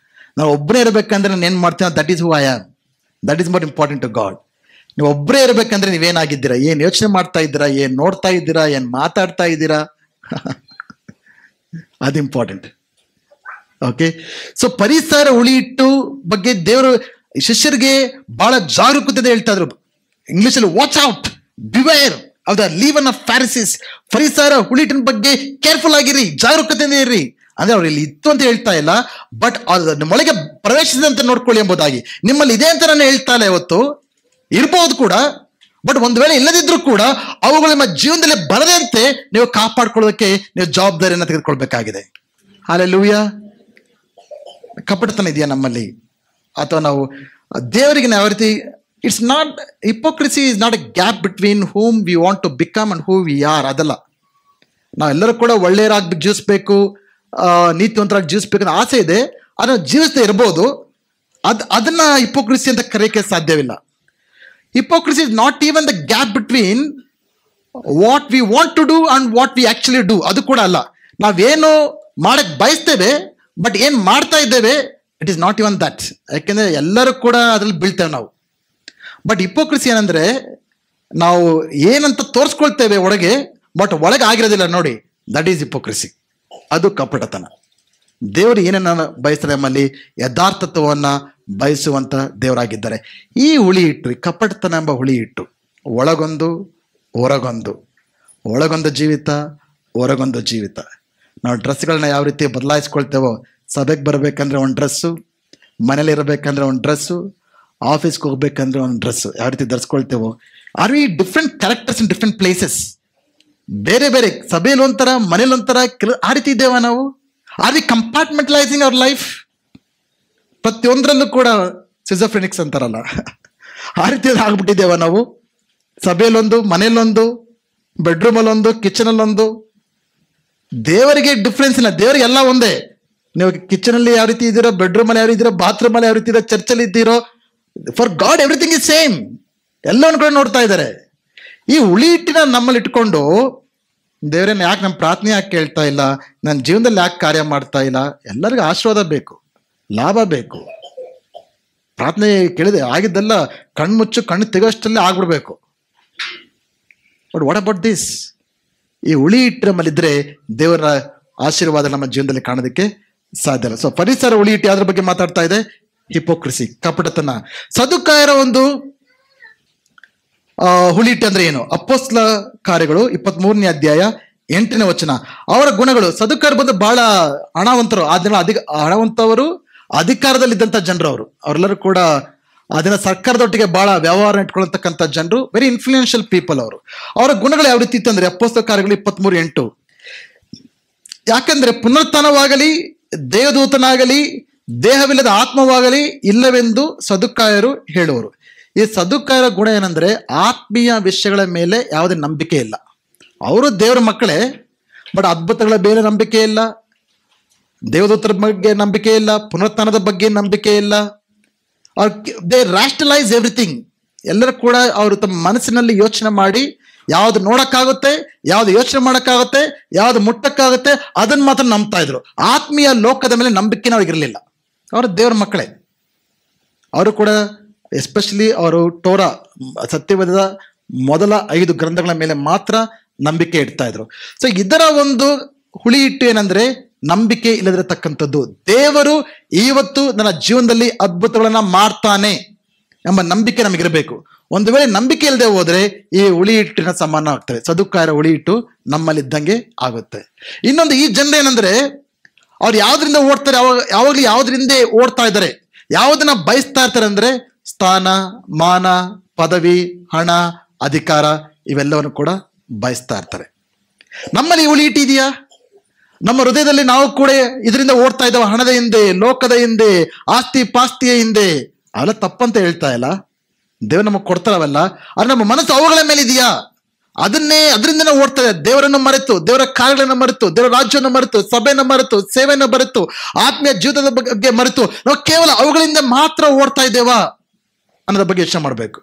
ನಾನು ಒಬ್ಬನೇ ಇರಬೇಕಂದ್ರೆ ನಾನು ಏನು ಮಾಡ್ತೇನೆ, that is who I am. That is more important to God. ನೀವು ಒಬ್ಬರೇ ಇರಬೇಕಂದ್ರೆ ನೀವೇನಾಗಿದ್ದೀರಾ, ಏನು ಯೋಚನೆ ಮಾಡ್ತಾ ಇದ್ದೀರಾ, ಏನು ನೋಡ್ತಾ ಇದ್ದೀರಾ, ಏನು ಮಾತಾಡ್ತಾ ಇದ್ದೀರಾ, ಅದು ಇಂಪಾರ್ಟೆಂಟ್. ಓಕೆ, ಸೊ ಪರಿಸರ ಉಳಿಯಿಟ್ಟು ಬಗ್ಗೆ ದೇವರು ಶಿಷ್ಯರಿಗೆ ಬಹಳ ಜಾಗರೂಕತೆ ಹೇಳ್ತಾ ಇದ್ರು. ಇಂಗ್ಲಿಷಲ್ಲಿ watch out, beware of the leaven of Pharisees. ಪರಿಸರ ಹುಳಿಟಿನ ಬಗ್ಗೆ ಕೇರ್ಫುಲ್ ಆಗಿರಿ, ಜಾಗರೂಕತೆಯಿಂದ ಇರ್ರಿ. ಅಂದ್ರೆ ಅವ್ರು ಇಲ್ಲಿ ಇತ್ತು ಅಂತ ಹೇಳ್ತಾ ಇಲ್ಲ, ಬಟ್ ಅದು ನಿಮ್ಮೊಳಗೆ ಪ್ರವೇಶಿಸಿದಂತೆ ನೋಡ್ಕೊಳ್ಳಿ ಎಂಬುದಾಗಿ. ನಿಮ್ಮಲ್ಲಿ ಇದೆ ಅಂತ ನಾನು ಹೇಳ್ತಾ ಇಲ್ಲ, ಇವತ್ತು ಇರ್ಬೋದು ಕೂಡ, ಬಟ್ ಒಂದು ವೇಳೆ ಇಲ್ಲದಿದ್ರು ಕೂಡ ಅವುಗಳು ನಿಮ್ಮ ಜೀವನದಲ್ಲಿ ಬರದಂತೆ ನೀವು ಕಾಪಾಡ್ಕೊಳ್ಳೋದಕ್ಕೆ ನೀವು ಜವಾಬ್ದಾರಿಯನ್ನು ತೆಗೆದುಕೊಳ್ಬೇಕಾಗಿದೆ. ಹಲ್ಲೆಲೂಯಾ. ಕಪಟತನ ಇದೆಯಾ ನಮ್ಮಲ್ಲಿ, ಅಥವಾ ನಾವು ದೇವರಿಗೆ ಯಾವ ರೀತಿ, it's not hypocrisy is not a gap between whom we want to become and who we are. ಅದಲ್ಲ, ನಾವೆಲ್ಲರೂ ಕೂಡ ಒಳ್ಳೆಯರಾಗಿ ಜೀವಿಸ್ಬೇಕು, ನೀತಿವಂತರಾಗಿ ಜೀವಿಸ್ಬೇಕು ಅನ್ನೋ ಆಸೆ ಇದೆ, ಅದನ್ನು ಜೀವಿಸದೇ ಇರ್ಬೋದು. ಅದನ್ನ ಹಿಪೋಕ್ರಿಸಿ ಅಂತ ಕರೆಯೋಕ್ಕೆ ಸಾಧ್ಯವಿಲ್ಲ. Hypocrisy is not even the gap between what we want to do and what we actually do. ಅದು ಕೂಡ ಅಲ್ಲ, ನಾವೇನು ಮಾಡಕ್ ಬಯಸ್ತೇವೆ ಬಟ್ ಏನ್ ಮಾಡ್ತಾ ಇದ್ದೇವೆ, it is not even that. ಯಾಕೆಂದ್ರೆ ಎಲ್ಲರೂ ಕೂಡ ಅದ್ರಲ್ಲಿ ಬೀಳ್ತೇವೆ ನಾವು. ಬಟ್ ಹಿಪೋಕ್ರಿಸಿ ಏನಂದ್ರೆ, ನಾವು ಏನಂತ ತೋರಿಸ್ಕೊಳ್ತೇವೆ ಒಳಗೆ, ಬಟ್ ಒಳಗೆ ಆಗಿರೋದಿಲ್ಲ ನೋಡಿ, ದಟ್ ಈಸ್ ಹಿಪೋಕ್ರಿಸಿ. ಅದು ಕಪಟತನ. ದೇವರು ಏನನ್ನ ಬಯಸ್ತಾರೆ, ನಮ್ಮಲ್ಲಿ ಯಥಾರ್ಥತ್ವವನ್ನ ಬಯಸುವಂತ ದೇವರಾಗಿದ್ದಾರೆ. ಈ ಹುಳಿ ಇಟ್ಟು, ಈ ಕಪಟತನ ಎಂಬ ಹುಳಿ ಇಟ್ಟು, ಒಳಗೊಂದು ಹೊರಗೊಂದು, ಒಳಗೊಂದು ಜೀವಿತ ಹೊರಗೊಂದು ಜೀವಿತ. ನಾವು ಡ್ರೆಸ್ಗಳನ್ನ ಯಾವ ರೀತಿ ಬದಲಾಯಿಸ್ಕೊಳ್ತೇವೋ, ಸಭೆಗೆ ಬರಬೇಕಂದ್ರೆ ಒಂದು ಡ್ರೆಸ್ಸು, ಮನೇಲಿ ಇರಬೇಕಂದ್ರೆ ಒಂದು ಡ್ರೆಸ್ಸು, ಆಫೀಸ್ಗೆ ಹೋಗ್ಬೇಕಂದ್ರೆ ಒಂದು ಡ್ರೆಸ್ಸು, ಯಾವ ರೀತಿ ಧರಿಸ್ಕೊಳ್ತೇವೋ, are we different characters in different places. ಬೇರೆ ಬೇರೆ ಸಭೆಯಲ್ಲಿ ಒಂಥರ, ಮನೇಲಿ ಒಂಥರ, ಆ ರೀತಿ ಇದ್ದೇವ ನಾವು? Are we compartmentalising our life? ಪ್ರತಿಯೊಂದರಲ್ಲೂ ಕೂಡ ಸಿಜೋಫ್ರೆನಿಕ್ಸ್ ಅಂತಾರಲ್ಲ, ಆ ರೀತಿ ಆಗ್ಬಿಟ್ಟಿದ್ದೇವ ನಾವು? ಸಭೆಯಲ್ಲೊಂದು, ಮನೇಲೊಂದು, ಬೆಡ್ರೂಮಲ್ಲೊಂದು, ಕಿಚನಲ್ಲೊಂದು. ದೇವರಿಗೆ ಡಿಫ್ರೆನ್ಸ್ ಇಲ್ಲ, ದೇವರಿಗೆ ಎಲ್ಲ ಒಂದೇ. ನೀವು ಕಿಚನಲ್ಲಿ ಯಾವ ರೀತಿ ಇದ್ದೀರೋ, ಬೆಡ್ರೂಮಲ್ಲಿ ಯಾವ ರೀತಿ ಇದ್ದೀರೋ, ಬಾತ್ರೂಮಲ್ಲಿ ಯಾವ ರೀತಿ ಇದ್ದೀರೋ, ಚರ್ಚಲ್ಲಿ ಇದ್ದೀರೋ, for God everything is same. ಎಲ್ಲವನ್ನು ಕೂಡ ನೋಡ್ತಾ ಇದ್ದಾರೆ. ಈ ಹುಳಿ ಹಿಟ್ಟಿನ ನಮ್ಮಲ್ಲಿ ಇಟ್ಕೊಂಡು ದೇವರನ್ನ ಯಾಕೆ ನಮ್ಮ ಪ್ರಾರ್ಥನೆ ಯಾಕೆ ಕೇಳ್ತಾ ಇಲ್ಲ, ನನ್ನ ಜೀವನದಲ್ಲಿ ಯಾಕೆ ಕಾರ್ಯ ಮಾಡ್ತಾ ಇಲ್ಲ? ಎಲ್ಲರಿಗೂ ಆಶೀರ್ವಾದ ಬೇಕು, ಲಾಭ ಬೇಕು. ಪ್ರಾರ್ಥನೆ ಕೇಳಿದೆ ಆಗಿದ್ದೆಲ್ಲ ಕಣ್ಮುಚ್ಚು ಕಣ್ಣು ತೆಗೋಷ್ಟಲ್ಲೇ ಆಗ್ಬಿಡ್ಬೇಕು. But what about this? ಈ ಹುಳಿ ಹಿಟ್ಟು ನಮ್ಮಲ್ಲಿದ್ರೆ ದೇವರ ಆಶೀರ್ವಾದ ನಮ್ಮ ಜೀವನದಲ್ಲಿ ಕಾಣೋದಕ್ಕೆ ಸಾಧ್ಯ ಇಲ್ಲ. ಸೊ ಪರಿಸರ ಹುಳಿ ಹಿಟ್ಟು ಯಾವ್ದ್ರ ಬಗ್ಗೆ ಮಾತಾಡ್ತಾ ಇದೆ? ಹಿಪೋಕ್ರಿಸಿ, ಕಪಟತನ. ಸದುಕಾಯರ ಒಂದು ಹುಳಿ ಹಿಟ್ಟು ಅಂದ್ರೆ ಏನು? ಅಪೊಸ್ತಲ ಕಾರ್ಯಗಳು 23ನೇ ಅಧ್ಯಾಯ 8ನೇ ವಚನ. ಅವರ ಗುಣಗಳು, ಸದುಕಾಯರು ಬಂದು ಬಹಳ ಹಣವಂತರು, ಅದನ್ನ ಹಣವಂತವರು, ಅಧಿಕಾರದಲ್ಲಿದ್ದಂಥ ಜನರು. ಅವರೆಲ್ಲರೂ ಕೂಡ ಅದನ್ನ ಸರ್ಕಾರದೊಟ್ಟಿಗೆ ಬಹಳ ವ್ಯವಹಾರ ಇಟ್ಕೊಳ್ಳತಕ್ಕಂಥ ಜನರು, ವೆರಿ ಇನ್ಫ್ಲೂಯೆನ್ಷಿಯಲ್ ಪೀಪಲ್ ಅವರು. ಅವರ ಗುಣಗಳು ಯಾವ ರೀತಿ ಇತ್ತು ಅಂದ್ರೆ, ಅಪೊಸ್ತಲ ಕಾರ್ಯಗಳು 23:8. ಯಾಕಂದ್ರೆ ಪುನರುತ್ಥಾನವಾಗಲಿ, ದೇವದೂತನಾಗಲಿ, ದೇಹವಿಲ್ಲದ ಆತ್ಮವಾಗಲಿ ಇಲ್ಲವೆಂದು ಸದುಕಾಯರು ಹೇಳುವರು. ಈ ಸದುಕಾಯರ ಗುಣ ಏನಂದ್ರೆ, ಆತ್ಮೀಯ ವಿಷಯಗಳ ಮೇಲೆ ಯಾವುದೇ ನಂಬಿಕೆ ಇಲ್ಲ. ಅವರು ದೇವರ ಮಕ್ಕಳೇ, ಬಟ್ ಅದ್ಭುತಗಳ ಮೇಲೆ ನಂಬಿಕೆ ಇಲ್ಲ, ದೇವದೂತರ ಬಗ್ಗೆ ನಂಬಿಕೆ ಇಲ್ಲ, ಪುನರುತ್ಥಾನದ ಬಗ್ಗೆ ನಂಬಿಕೆ ಇಲ್ಲ. They rationalise everything. ಎಲ್ಲರೂ ಕೂಡ ಅವರು ತಮ್ಮ ಮನಸ್ಸಿನಲ್ಲಿ ಯೋಚನೆ ಮಾಡಿ, ಯಾವ್ದು ನೋಡಕ್ಕಾಗುತ್ತೆ, ಯಾವ್ದು ಯೋಚನೆ ಮಾಡೋಕ್ಕಾಗುತ್ತೆ, ಯಾವ್ದು ಮುಟ್ಟಕ್ಕಾಗುತ್ತೆ, ಅದನ್ನ ಮಾತ್ರ ನಂಬ್ತಾ ಇದ್ರು. ಆತ್ಮೀಯ ಲೋಕದ ಮೇಲೆ ನಂಬಿಕೆನ ಅವ್ರಿಗಿರಲಿಲ್ಲ. ಅವರು ದೇವರ ಮಕ್ಕಳೇ. ಅವರು ಕೂಡ ಎಸ್ಪೆಷಲಿ ಅವರು ಟೋರಾ, ಸತ್ಯವೇದದ ಮೊದಲ 5 ಗ್ರಂಥಗಳ ಮೇಲೆ ಮಾತ್ರ ನಂಬಿಕೆ ಇಡ್ತಾ ಇದ್ರು. ಸೊ ಇದರ ಒಂದು ಹುಳಿ ಹಿಟ್ಟು ಏನಂದ್ರೆ, ನಂಬಿಕೆ ಇಲ್ಲದಿರತಕ್ಕಂಥದ್ದು. ದೇವರು ಇವತ್ತು ನನ್ನ ಜೀವನದಲ್ಲಿ ಅದ್ಭುತಗಳನ್ನ ಮಾಡ್ತಾನೆ ಎಂಬ ನಂಬಿಕೆ ನಮಗಿರಬೇಕು. ಒಂದು ವೇಳೆ ನಂಬಿಕೆ ಇಲ್ಲದೆ ಹೋದ್ರೆ ಈ ಹುಳಿ ಹಿಟ್ಟಿನ ಸಮಾನ ಆಗ್ತದೆ. ಸದುಕಾಯರ ಹುಳಿ ಹಿಟ್ಟು ನಮ್ಮಲ್ಲಿದ್ದಂಗೆ ಆಗುತ್ತೆ. ಇನ್ನೊಂದು, ಈ ಜನರು ಏನಂದ್ರೆ, ಅವ್ರು ಯಾವ್ದ್ರಿಂದ ಓಡ್ತಾರೆ, ಯಾವಾಗ್ಲೂ ಯಾವ್ದ್ರಿಂದ ಓಡ್ತಾ ಇದ್ದಾರೆ, ಯಾವುದನ್ನ ಬಯಸ್ತಾ ಇರ್ತಾರೆ ಅಂದ್ರೆ, ಸ್ಥಾನ, ಮಾನ, ಪದವಿ, ಹಣ, ಅಧಿಕಾರ, ಇವೆಲ್ಲವನ್ನು ಕೂಡ ಬಯಸ್ತಾ ಇರ್ತಾರೆ. ನಮ್ಮಲ್ಲಿ ಹುಳಿ ಹಿಟ್ಟು ಇದೆಯಾ? ನಮ್ಮ ಹೃದಯದಲ್ಲಿ ನಾವು ಕೂಡ ಇದರಿಂದ ಓಡ್ತಾ ಇದ್ದಾವೆ, ಹಣದ ಹಿಂದೆ, ಲೋಕದ ಹಿಂದೆ, ಆಸ್ತಿ ಪಾಸ್ತಿಯ ಹಿಂದೆ. ಅವೆಲ್ಲ ತಪ್ಪಂತ ಹೇಳ್ತಾ ಇಲ್ಲ, ದೇವರು ನಮಗೆ ಕೊಡ್ತಾರವಲ್ಲ, ಆದ್ರೆ ನಮ್ಮ ಮನಸ್ಸು ಅವುಗಳ ಮೇಲೆ ಇದೆಯಾ? ಅದರಿಂದನೇ ಓಡ್ತಾ ಇದೆ. ದೇವರನ್ನು ಮರೆತು, ದೇವರ ಕಾರ್ಯಗಳನ್ನು ಮರೆತು, ದೇವರ ರಾಜ್ಯವನ್ನು ಮರೆತು, ಸಭೆಯನ್ನು ಮರೆತು, ಸೇವೆಯನ್ನು ಮರೆತು, ಆತ್ಮೀಯ ಜೀವಿತದ ಬಗ್ಗೆ ಮರೆತು, ನಾವು ಕೇವಲ ಅವುಗಳಿಂದ ಮಾತ್ರ ಓಡ್ತಾ ಇದ್ದೇವಾ ಅನ್ನೋದ್ರ ಬಗ್ಗೆ ಯೋಚನೆ ಮಾಡಬೇಕು.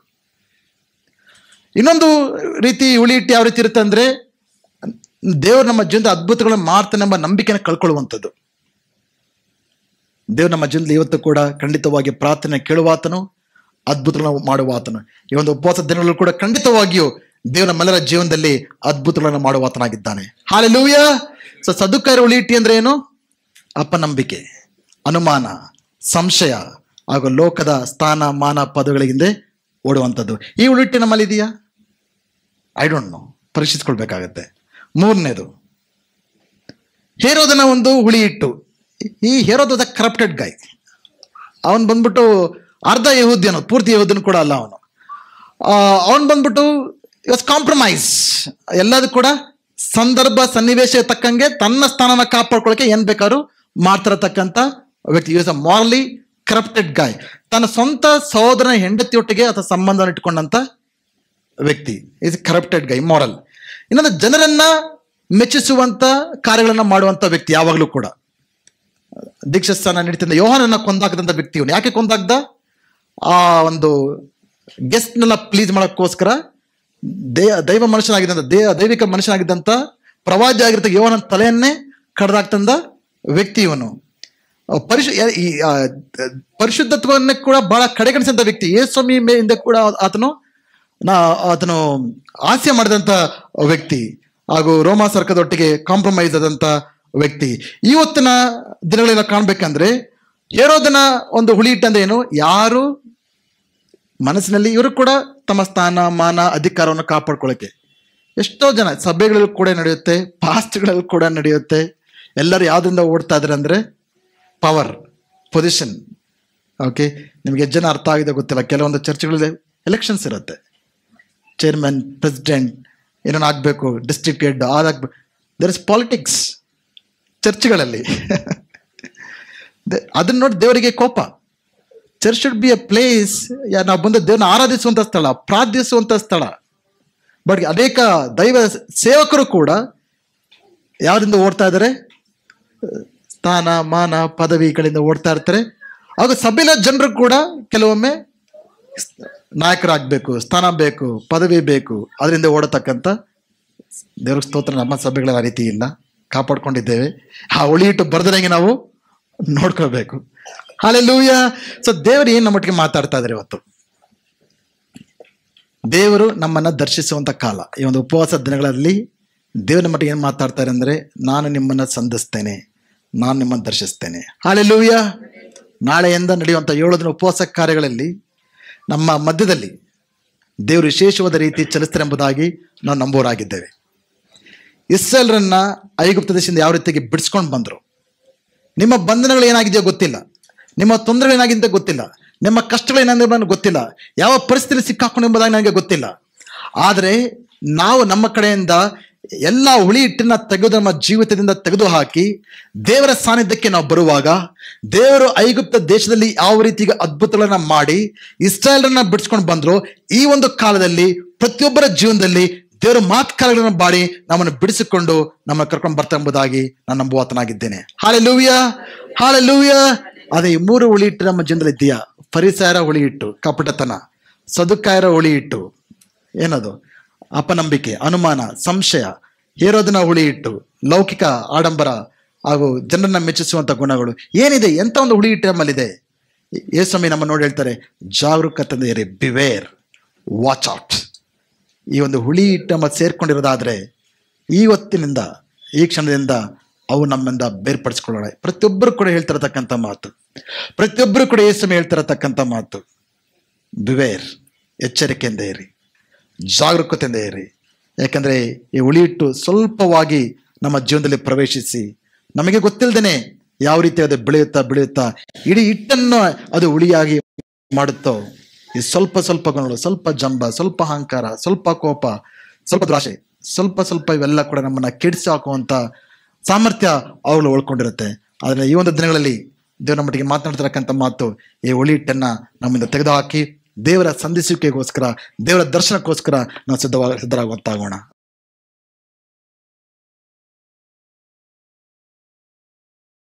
ಇನ್ನೊಂದು ರೀತಿ ಹುಳಿ ಹಿಟ್ಟು ಯಾವ ರೀತಿ ಇರುತ್ತೆ ಅಂದರೆ, ದೇವರು ನಮ್ಮ ಜೀವನದ ಅದ್ಭುತಗಳನ್ನು ಮಾಡ್ತಾನೆ ಎಂಬ ನಂಬಿಕೆನ ಕಳ್ಕೊಳ್ಳುವಂಥದ್ದು. ದೇವರು ನಮ್ಮ ಜೀವನದಲ್ಲಿ ಇವತ್ತು ಕೂಡ ಖಂಡಿತವಾಗಿ ಪ್ರಾರ್ಥನೆ ಕೇಳುವಾತನು, ಅದ್ಭುತಗಳನ್ನು ಮಾಡುವಾತನು. ಈ ಒಂದು ಉಪವಾಸ ದಿನಗಳಲ್ಲೂ ಕೂಡ ಖಂಡಿತವಾಗಿಯೂ ದೇವರು ನಮ್ಮೆಲ್ಲರ ಜೀವನದಲ್ಲಿ ಅದ್ಭುತಗಳನ್ನು ಮಾಡುವಾತನಾಗಿದ್ದಾನೆ. ಹಾಲೆಲೂಯಾ. ಸೊ ಸದುಕಾಯರ ಹುಳಿ ಹಿಟ್ಟು ಅಂದ್ರೆ ಏನು? ಅಪನಂಬಿಕೆ, ಅನುಮಾನ, ಸಂಶಯ ಹಾಗೂ ಲೋಕದ ಸ್ಥಾನ ಮಾನ ಪದಗಳ ಹಿಂದೆ ಓಡುವಂಥದ್ದು. ಈ ಹುಳಿ ಹಿಟ್ಟು ನಮ್ಮಲ್ಲಿ ಇದೆಯಾ? ಐ ಡೋಂಟ್ ನೋ, ಪರೀಕ್ಷಿಸ್ಕೊಳ್ಬೇಕಾಗತ್ತೆ. ಮೂರನೇದು, ಹೇರೋದನ ಒಂದು ಹುಳಿ ಹಿಟ್ಟು. ಈ ಹೇರೋದ್ ವಾಸ್ ಅ ಕರಪ್ಟೆಡ್ ಗೈ. ಅವನು ಬಂದ್ಬಿಟ್ಟು ಅರ್ಧ ಯಹೂದ್ಯನು, ಪೂರ್ತಿ ಯಹೂದ್ಯನು ಕೂಡ ಅಲ್ಲ ಅವನು. ಅವನು ಬಂದ್ಬಿಟ್ಟು ವಾಸ್ ಕಾಂಪ್ರಮೈಸ್. ಎಲ್ಲದೂ ಕೂಡ ಸಂದರ್ಭ ಸನ್ನಿವೇಶ ತಕ್ಕಂಗೆ ತನ್ನ ಸ್ಥಾನನ ಕಾಪಾಡ್ಕೊಳ್ಳೋಕೆ ಏನ್ ಬೇಕಾದ್ರೂ ಮಾಡ್ತಿರತಕ್ಕಂಥ ವ್ಯಕ್ತಿ. Was a morally corrupted guy. ತನ್ನ ಸ್ವಂತ ಸಹೋದರನ ಹೆಂಡತಿಯೊಟ್ಟಿಗೆ ಅಥವಾ ಸಂಬಂಧವನ್ನು ಇಟ್ಕೊಂಡಂತ ವ್ಯಕ್ತಿ ಇಸ್ ಕರಪ್ಟೆಡ್ ಗೈ, ಮಾರಲ್. ಇನ್ನೊಂದು, ಜನರನ್ನ ಮೆಚ್ಚಿಸುವಂತ ಕಾರ್ಯಗಳನ್ನ ಮಾಡುವಂತ ವ್ಯಕ್ತಿ. ಯಾವಾಗಲೂ ಕೂಡ ದೀಕ್ಷಾಸ್ಥಾನ ನೀಡ್ತಿದ್ದ ಯೋಹಾನನ್ನ ಕೊಂದಾಕದಂತ ವ್ಯಕ್ತಿ ಇವನು. ಯಾಕೆ ಕೊಂದಾಗ್ದ? ಆ ಒಂದು ಗೆಸ್ಟ್ನೆಲ್ಲ ಪ್ಲೀಸ್ ಮಾಡೋಕ್ಕೋಸ್ಕರ ದೈವ ಮನುಷ್ಯನಾಗಿದ್ದಂಥ ದೈವಿಕ ಮನುಷ್ಯನಾಗಿದ್ದಂಥ ಪ್ರವಾದಿ ಆಗಿರ್ತ ಯೋಹಾನನ ತಲೆಯನ್ನೇ ಕಡ್ದಾಕ್ತಂದ ವ್ಯಕ್ತಿ ಇವನು. ಪರಿಶುದ್ಧತ್ವವನ್ನೇ ಕೂಡ ಬಹಳ ಕಡೆಗಣಿಸಿದಂಥ ವ್ಯಕ್ತಿ. ಯೇಸುಸ್ವಾಮಿ ಮೇಲಿಂದ ಕೂಡ ಆತನು ಹಾಸ್ಯ ಮಾಡಿದಂಥ ವ್ಯಕ್ತಿ ಹಾಗೂ ರೋಮಾ ಸರ್ಕದೊಟ್ಟಿಗೆ ಕಾಂಪ್ರಮೈಸ್ ಆದಂಥ ವ್ಯಕ್ತಿ. ಇವತ್ತಿನ ದಿನಗಳೆಲ್ಲ ಕಾಣ್ಬೇಕಂದ್ರೆ ಹೇರೋದನ ಒಂದು ಹುಳಿ ಹಿಟ್ಟಂದ್ರೆ ಏನು? ಯಾರು ಮನಸ್ಸಿನಲ್ಲಿ ಇವರು ಕೂಡ ತಮ್ಮ ಸ್ಥಾನ ಮಾನ ಅಧಿಕಾರವನ್ನು ಕಾಪಾಡ್ಕೊಳ್ಳೋಕೆ ಎಷ್ಟೋ ಜನ ಸಭೆಗಳಲ್ಲಿ ಕೂಡ ನಡೆಯುತ್ತೆ, ಪಾಸ್ಟ್ಗಳಲ್ಲಿ ಕೂಡ ನಡೆಯುತ್ತೆ. ಎಲ್ಲರೂ ಯಾವ್ದ್ರಿಂದ ಓಡ್ತಾ ಇದ್ದಾರೆ ಅಂದ್ರೆ ಪವರ್, ಪೊಸಿಷನ್. ಓಕೆ, ನಿಮ್ಗೆ ಎಷ್ಟು ಜನ ಅರ್ಥ ಆಗಿದೆ ಗೊತ್ತಿಲ್ಲ. ಕೆಲವೊಂದು ಚರ್ಚ್ಗಳಲ್ಲಿ ಎಲೆಕ್ಷನ್ಸ್ ಇರುತ್ತೆ. ಚೇರ್ಮನ್, ಪ್ರೆಸಿಡೆಂಟ್ ಏನೇನು ಆಗಬೇಕು, ಡಿಸ್ಟ್ರಿಕ್ಟ್ ಹೆಡ್ ಅದಾಗಬೇಕು. ದೇರ್ ಇಸ್ ಪಾಲಿಟಿಕ್ಸ್ ಚರ್ಚ್ಗಳಲ್ಲಿ. ಅದನ್ನ ನೋಡಿ ದೇವರಿಗೆ ಕೋಪ. Church should be a place, ನಾವು ಬಂದ ದೇವ್ರನ್ನ ಆರಾಧಿಸುವಂಥ ಸ್ಥಳ, ಪ್ರಾರ್ಥಿಸುವಂಥ ಸ್ಥಳ. ಬಟ್ ಅನೇಕ ದೈವ ಸೇವಕರು ಕೂಡ ಯಾವ್ದಿಂದ ಓಡ್ತಾ ಇದ್ದಾರೆ? ಸ್ಥಾನ ಮಾನ ಪದವಿಗಳಿಂದ ಓಡ್ತಾ ಇರ್ತಾರೆ. ಹಾಗೂ ಸಭೆಯ ಜನರು ಕೂಡ ಕೆಲವೊಮ್ಮೆ ನಾಯಕರಾಗಬೇಕು, ಸ್ಥಾನ ಬೇಕು, ಪದವಿ ಬೇಕು, ಅದರಿಂದ ಓಡತಕ್ಕಂಥ. ದೇವ್ರ ಸ್ತೋತ್ರ, ನಮ್ಮ ಸಭೆಗಳ ಆ ರೀತಿ ಇಲ್ಲ, ಕಾಪಾಡ್ಕೊಂಡಿದ್ದೇವೆ. ಆ ಹುಳಿ ಹಿಟ್ಟು ಬರ್ದಂಗೆ ನಾವು ನೋಡ್ಕೋಬೇಕು. ಹಲ್ಲೆಲೂಯಾ. ಸೊ ದೇವರು ಏನು ನಮ್ಮೊಟ್ಟಿಗೆ ಮಾತಾಡ್ತಾ ಇದ್ದಾರೆ ಇವತ್ತು? ದೇವರು ನಮ್ಮನ್ನ ದರ್ಶಿಸುವಂತ ಕಾಲ. ಈ ಒಂದು ಉಪವಾಸ ದಿನಗಳಲ್ಲಿ ದೇವ್ರ ನಮ್ಮೊಟ್ಟಿಗೆ ಏನು ಮಾತಾಡ್ತಾರೆ ಅಂದ್ರೆ, ನಾನು ನಿಮ್ಮನ್ನ ಸಂಧಿಸ್ತೇನೆ, ನಾನು ನಿಮ್ಮನ್ನು ದರ್ಶಿಸ್ತೇನೆ. ಹಲ್ಲೆಲೂಯಾ. ನಾಳೆಯಿಂದ ನಡೆಯುವಂಥ 7 ದಿನ ಉಪವಾಸ ಕಾರ್ಯಗಳಲ್ಲಿ ನಮ್ಮ ಮಧ್ಯದಲ್ಲಿ ದೇವರು ವಿಶೇಷವಾದ ರೀತಿ ಚಲಿಸ್ತಾರೆ ಎಂಬುದಾಗಿ ನಾವು ನಂಬೋರಾಗಿದ್ದೇವೆ. ಇಸ್ರಾಯೇಲರನ್ನ ಐಗುಪ್ತ ದೇಶದಿಂದ ಯಾವ ರೀತಿಯಾಗಿ ಬಿಡಿಸ್ಕೊಂಡು ಬಂದರು. ನಿಮ್ಮ ಬಂಧನಗಳು ಏನಾಗಿದೆಯೋ ಗೊತ್ತಿಲ್ಲ, ನಿಮ್ಮ ತೊಂದರೆಗಳು ಏನಾಗಿದೆ ಗೊತ್ತಿಲ್ಲ, ನಿಮ್ಮ ಕಷ್ಟಗಳು ಏನಾಗಿದೆ ನನಗೆ ಗೊತ್ತಿಲ್ಲ, ಯಾವ ಪರಿಸ್ಥಿತಿ ಸಿಕ್ಕಾಕೊಂಡು ಎಂಬುದಾಗಿ ನನಗೆ ಗೊತ್ತಿಲ್ಲ. ಆದರೆ ನಾವು ನಮ್ಮ ಕಡೆಯಿಂದ ಎಲ್ಲ ಹುಳಿ ಹಿಟ್ಟನ್ನ ತೆಗೆದು ನಮ್ಮ ಜೀವಿತದಿಂದ ತೆಗೆದು ಹಾಕಿ ದೇವರ ಸಾನ್ನಿಧ್ಯಕ್ಕೆ ನಾವು ಬರುವಾಗ, ದೇವರು ಐಗುಪ್ತ ದೇಶದಲ್ಲಿ ಯಾವ ರೀತಿಗೆ ಅದ್ಭುತಗಳನ್ನ ಮಾಡಿ ಇಸ್ರಾಯೇಲರನ್ನ ಬಿಡಿಸ್ಕೊಂಡು ಬಂದ್ರು, ಈ ಒಂದು ಕಾಲದಲ್ಲಿ ಪ್ರತಿಯೊಬ್ಬರ ಜೀವನದಲ್ಲಿ ದೇವರ ಮಾತುಕಾರಗಳನ್ನು ಬಾಡಿ ನಮ್ಮನ್ನು ಬಿಡಿಸಿಕೊಂಡು ನಮ್ಮನ್ನು ಕರ್ಕೊಂಡು ಬರ್ತಾ ಎಂಬುದಾಗಿ ನಾನು ನಂಬುವಾತನಾಗಿದ್ದೇನೆ. Hallelujah, hallelujah. ಅದೇ ಈ 3 ಹುಳಿ ಹಿಟ್ಟು ನಮ್ಮ ಜೀವನದಲ್ಲಿ ಇದೆಯಾ? ಫರಿಸಾಯರ ಹುಳಿ ಹಿಟ್ಟು ಕಪಟತನ, ಸದುಕಾಯರ ಹುಳಿ ಹಿಟ್ಟು ಏನದು? ಅಪನಂಬಿಕೆ, ಅನುಮಾನ, ಸಂಶಯ. ಹೇರೋದನ ಹುಳಿ ಹಿಟ್ಟು ಲೌಕಿಕ ಆಡಂಬರ ಹಾಗೂ ಜನರನ್ನ ಮೆಚ್ಚಿಸುವಂತ ಗುಣಗಳು. ಏನಿದೆ? ಎಂತ ಒಂದು ಹುಳಿ ಹಿಟ್ಟು ನಮ್ಮಲ್ಲಿದೆ. ಯೇಸುಸ್ವಾಮಿ ನಮ್ಮ ನೋಡಿ ಹೇಳ್ತಾರೆ, ಜಾಗರೂಕತೆಯಿಂದ ಇರಿ, ಬಿವೇರ್, ವಾಚ್ ಔಟ್. ಈ ಒಂದು ಹುಳಿ ಹಿಟ್ಟು ನಮ್ಮ ಸೇರ್ಕೊಂಡಿರೋದಾದ್ರೆ ಇವತ್ತಿನಿಂದ, ಈ ಕ್ಷಣದಿಂದ ಅವು ನಮ್ಮಿಂದ ಬೇರ್ಪಡಿಸ್ಕೊಳ್ಳೋಣ. ಪ್ರತಿಯೊಬ್ಬರು ಕೂಡ ಹೇಳ್ತಿರತಕ್ಕಂಥ ಮಾತು, ಪ್ರತಿಯೊಬ್ಬರು ಕೂಡ ಯೇಸುಸ್ವಾಮಿ ಹೇಳ್ತಿರತಕ್ಕಂಥ ಮಾತು, ಬಿವೇರ್, ಎಚ್ಚರಿಕೆಯಿಂದ ಇರಿ, ಜಾಗರೂಕತೆಯಿಂದ ಇರಿ. ಯಾಕಂದ್ರೆ ಈ ಹುಳಿ ಹಿಟ್ಟು ಸ್ವಲ್ಪವಾಗಿ ನಮ್ಮ ಜೀವನದಲ್ಲಿ ಪ್ರವೇಶಿಸಿ ನಮಗೆ ಗೊತ್ತಿಲ್ಲದೇನೆ ಯಾವ ರೀತಿ ಅದು ಬೆಳೆಯುತ್ತಾ ಇಡೀ ಹಿಟ್ಟನ್ನು ಅದು ಹುಳಿಯಾಗಿ ಮಾಡುತ್ತೋ. ಈ ಸ್ವಲ್ಪ ಗುಣಗಳು, ಸ್ವಲ್ಪ ಜಂಬ, ಸ್ವಲ್ಪ ಅಹಂಕಾರ, ಸ್ವಲ್ಪ ಕೋಪ, ಸ್ವಲ್ಪ ದ್ರಾಶೆ, ಸ್ವಲ್ಪ ಇವೆಲ್ಲ ಕೂಡ ನಮ್ಮನ್ನ ಕೆಡಿಸಿ ಹಾಕುವಂತ ಸಾಮರ್ಥ್ಯ ಅವುಗಳು ಉಳ್ಕೊಂಡಿರುತ್ತೆ. ಆದರೆ ಈ ಒಂದು ದಿನಗಳಲ್ಲಿ ದೇವರ ಮಟ್ಟಿಗೆ ಮಾತನಾಡ್ತಿರಕ್ಕಂಥ ಮಾತು, ಈ ಹುಳಿ ಹಿಟ್ಟನ್ನ ನಮ್ಮಿಂದ ತೆಗೆದುಹಾಕಿ ದೇವರ ಸಂಧಿಸುವಿಕೆಗೋಸ್ಕರ, ದೇವರ ದರ್ಶನಕ್ಕೋಸ್ಕರ ನಾವು ಸಿದ್ಧರಾಗುವಂತಾಗೋಣ.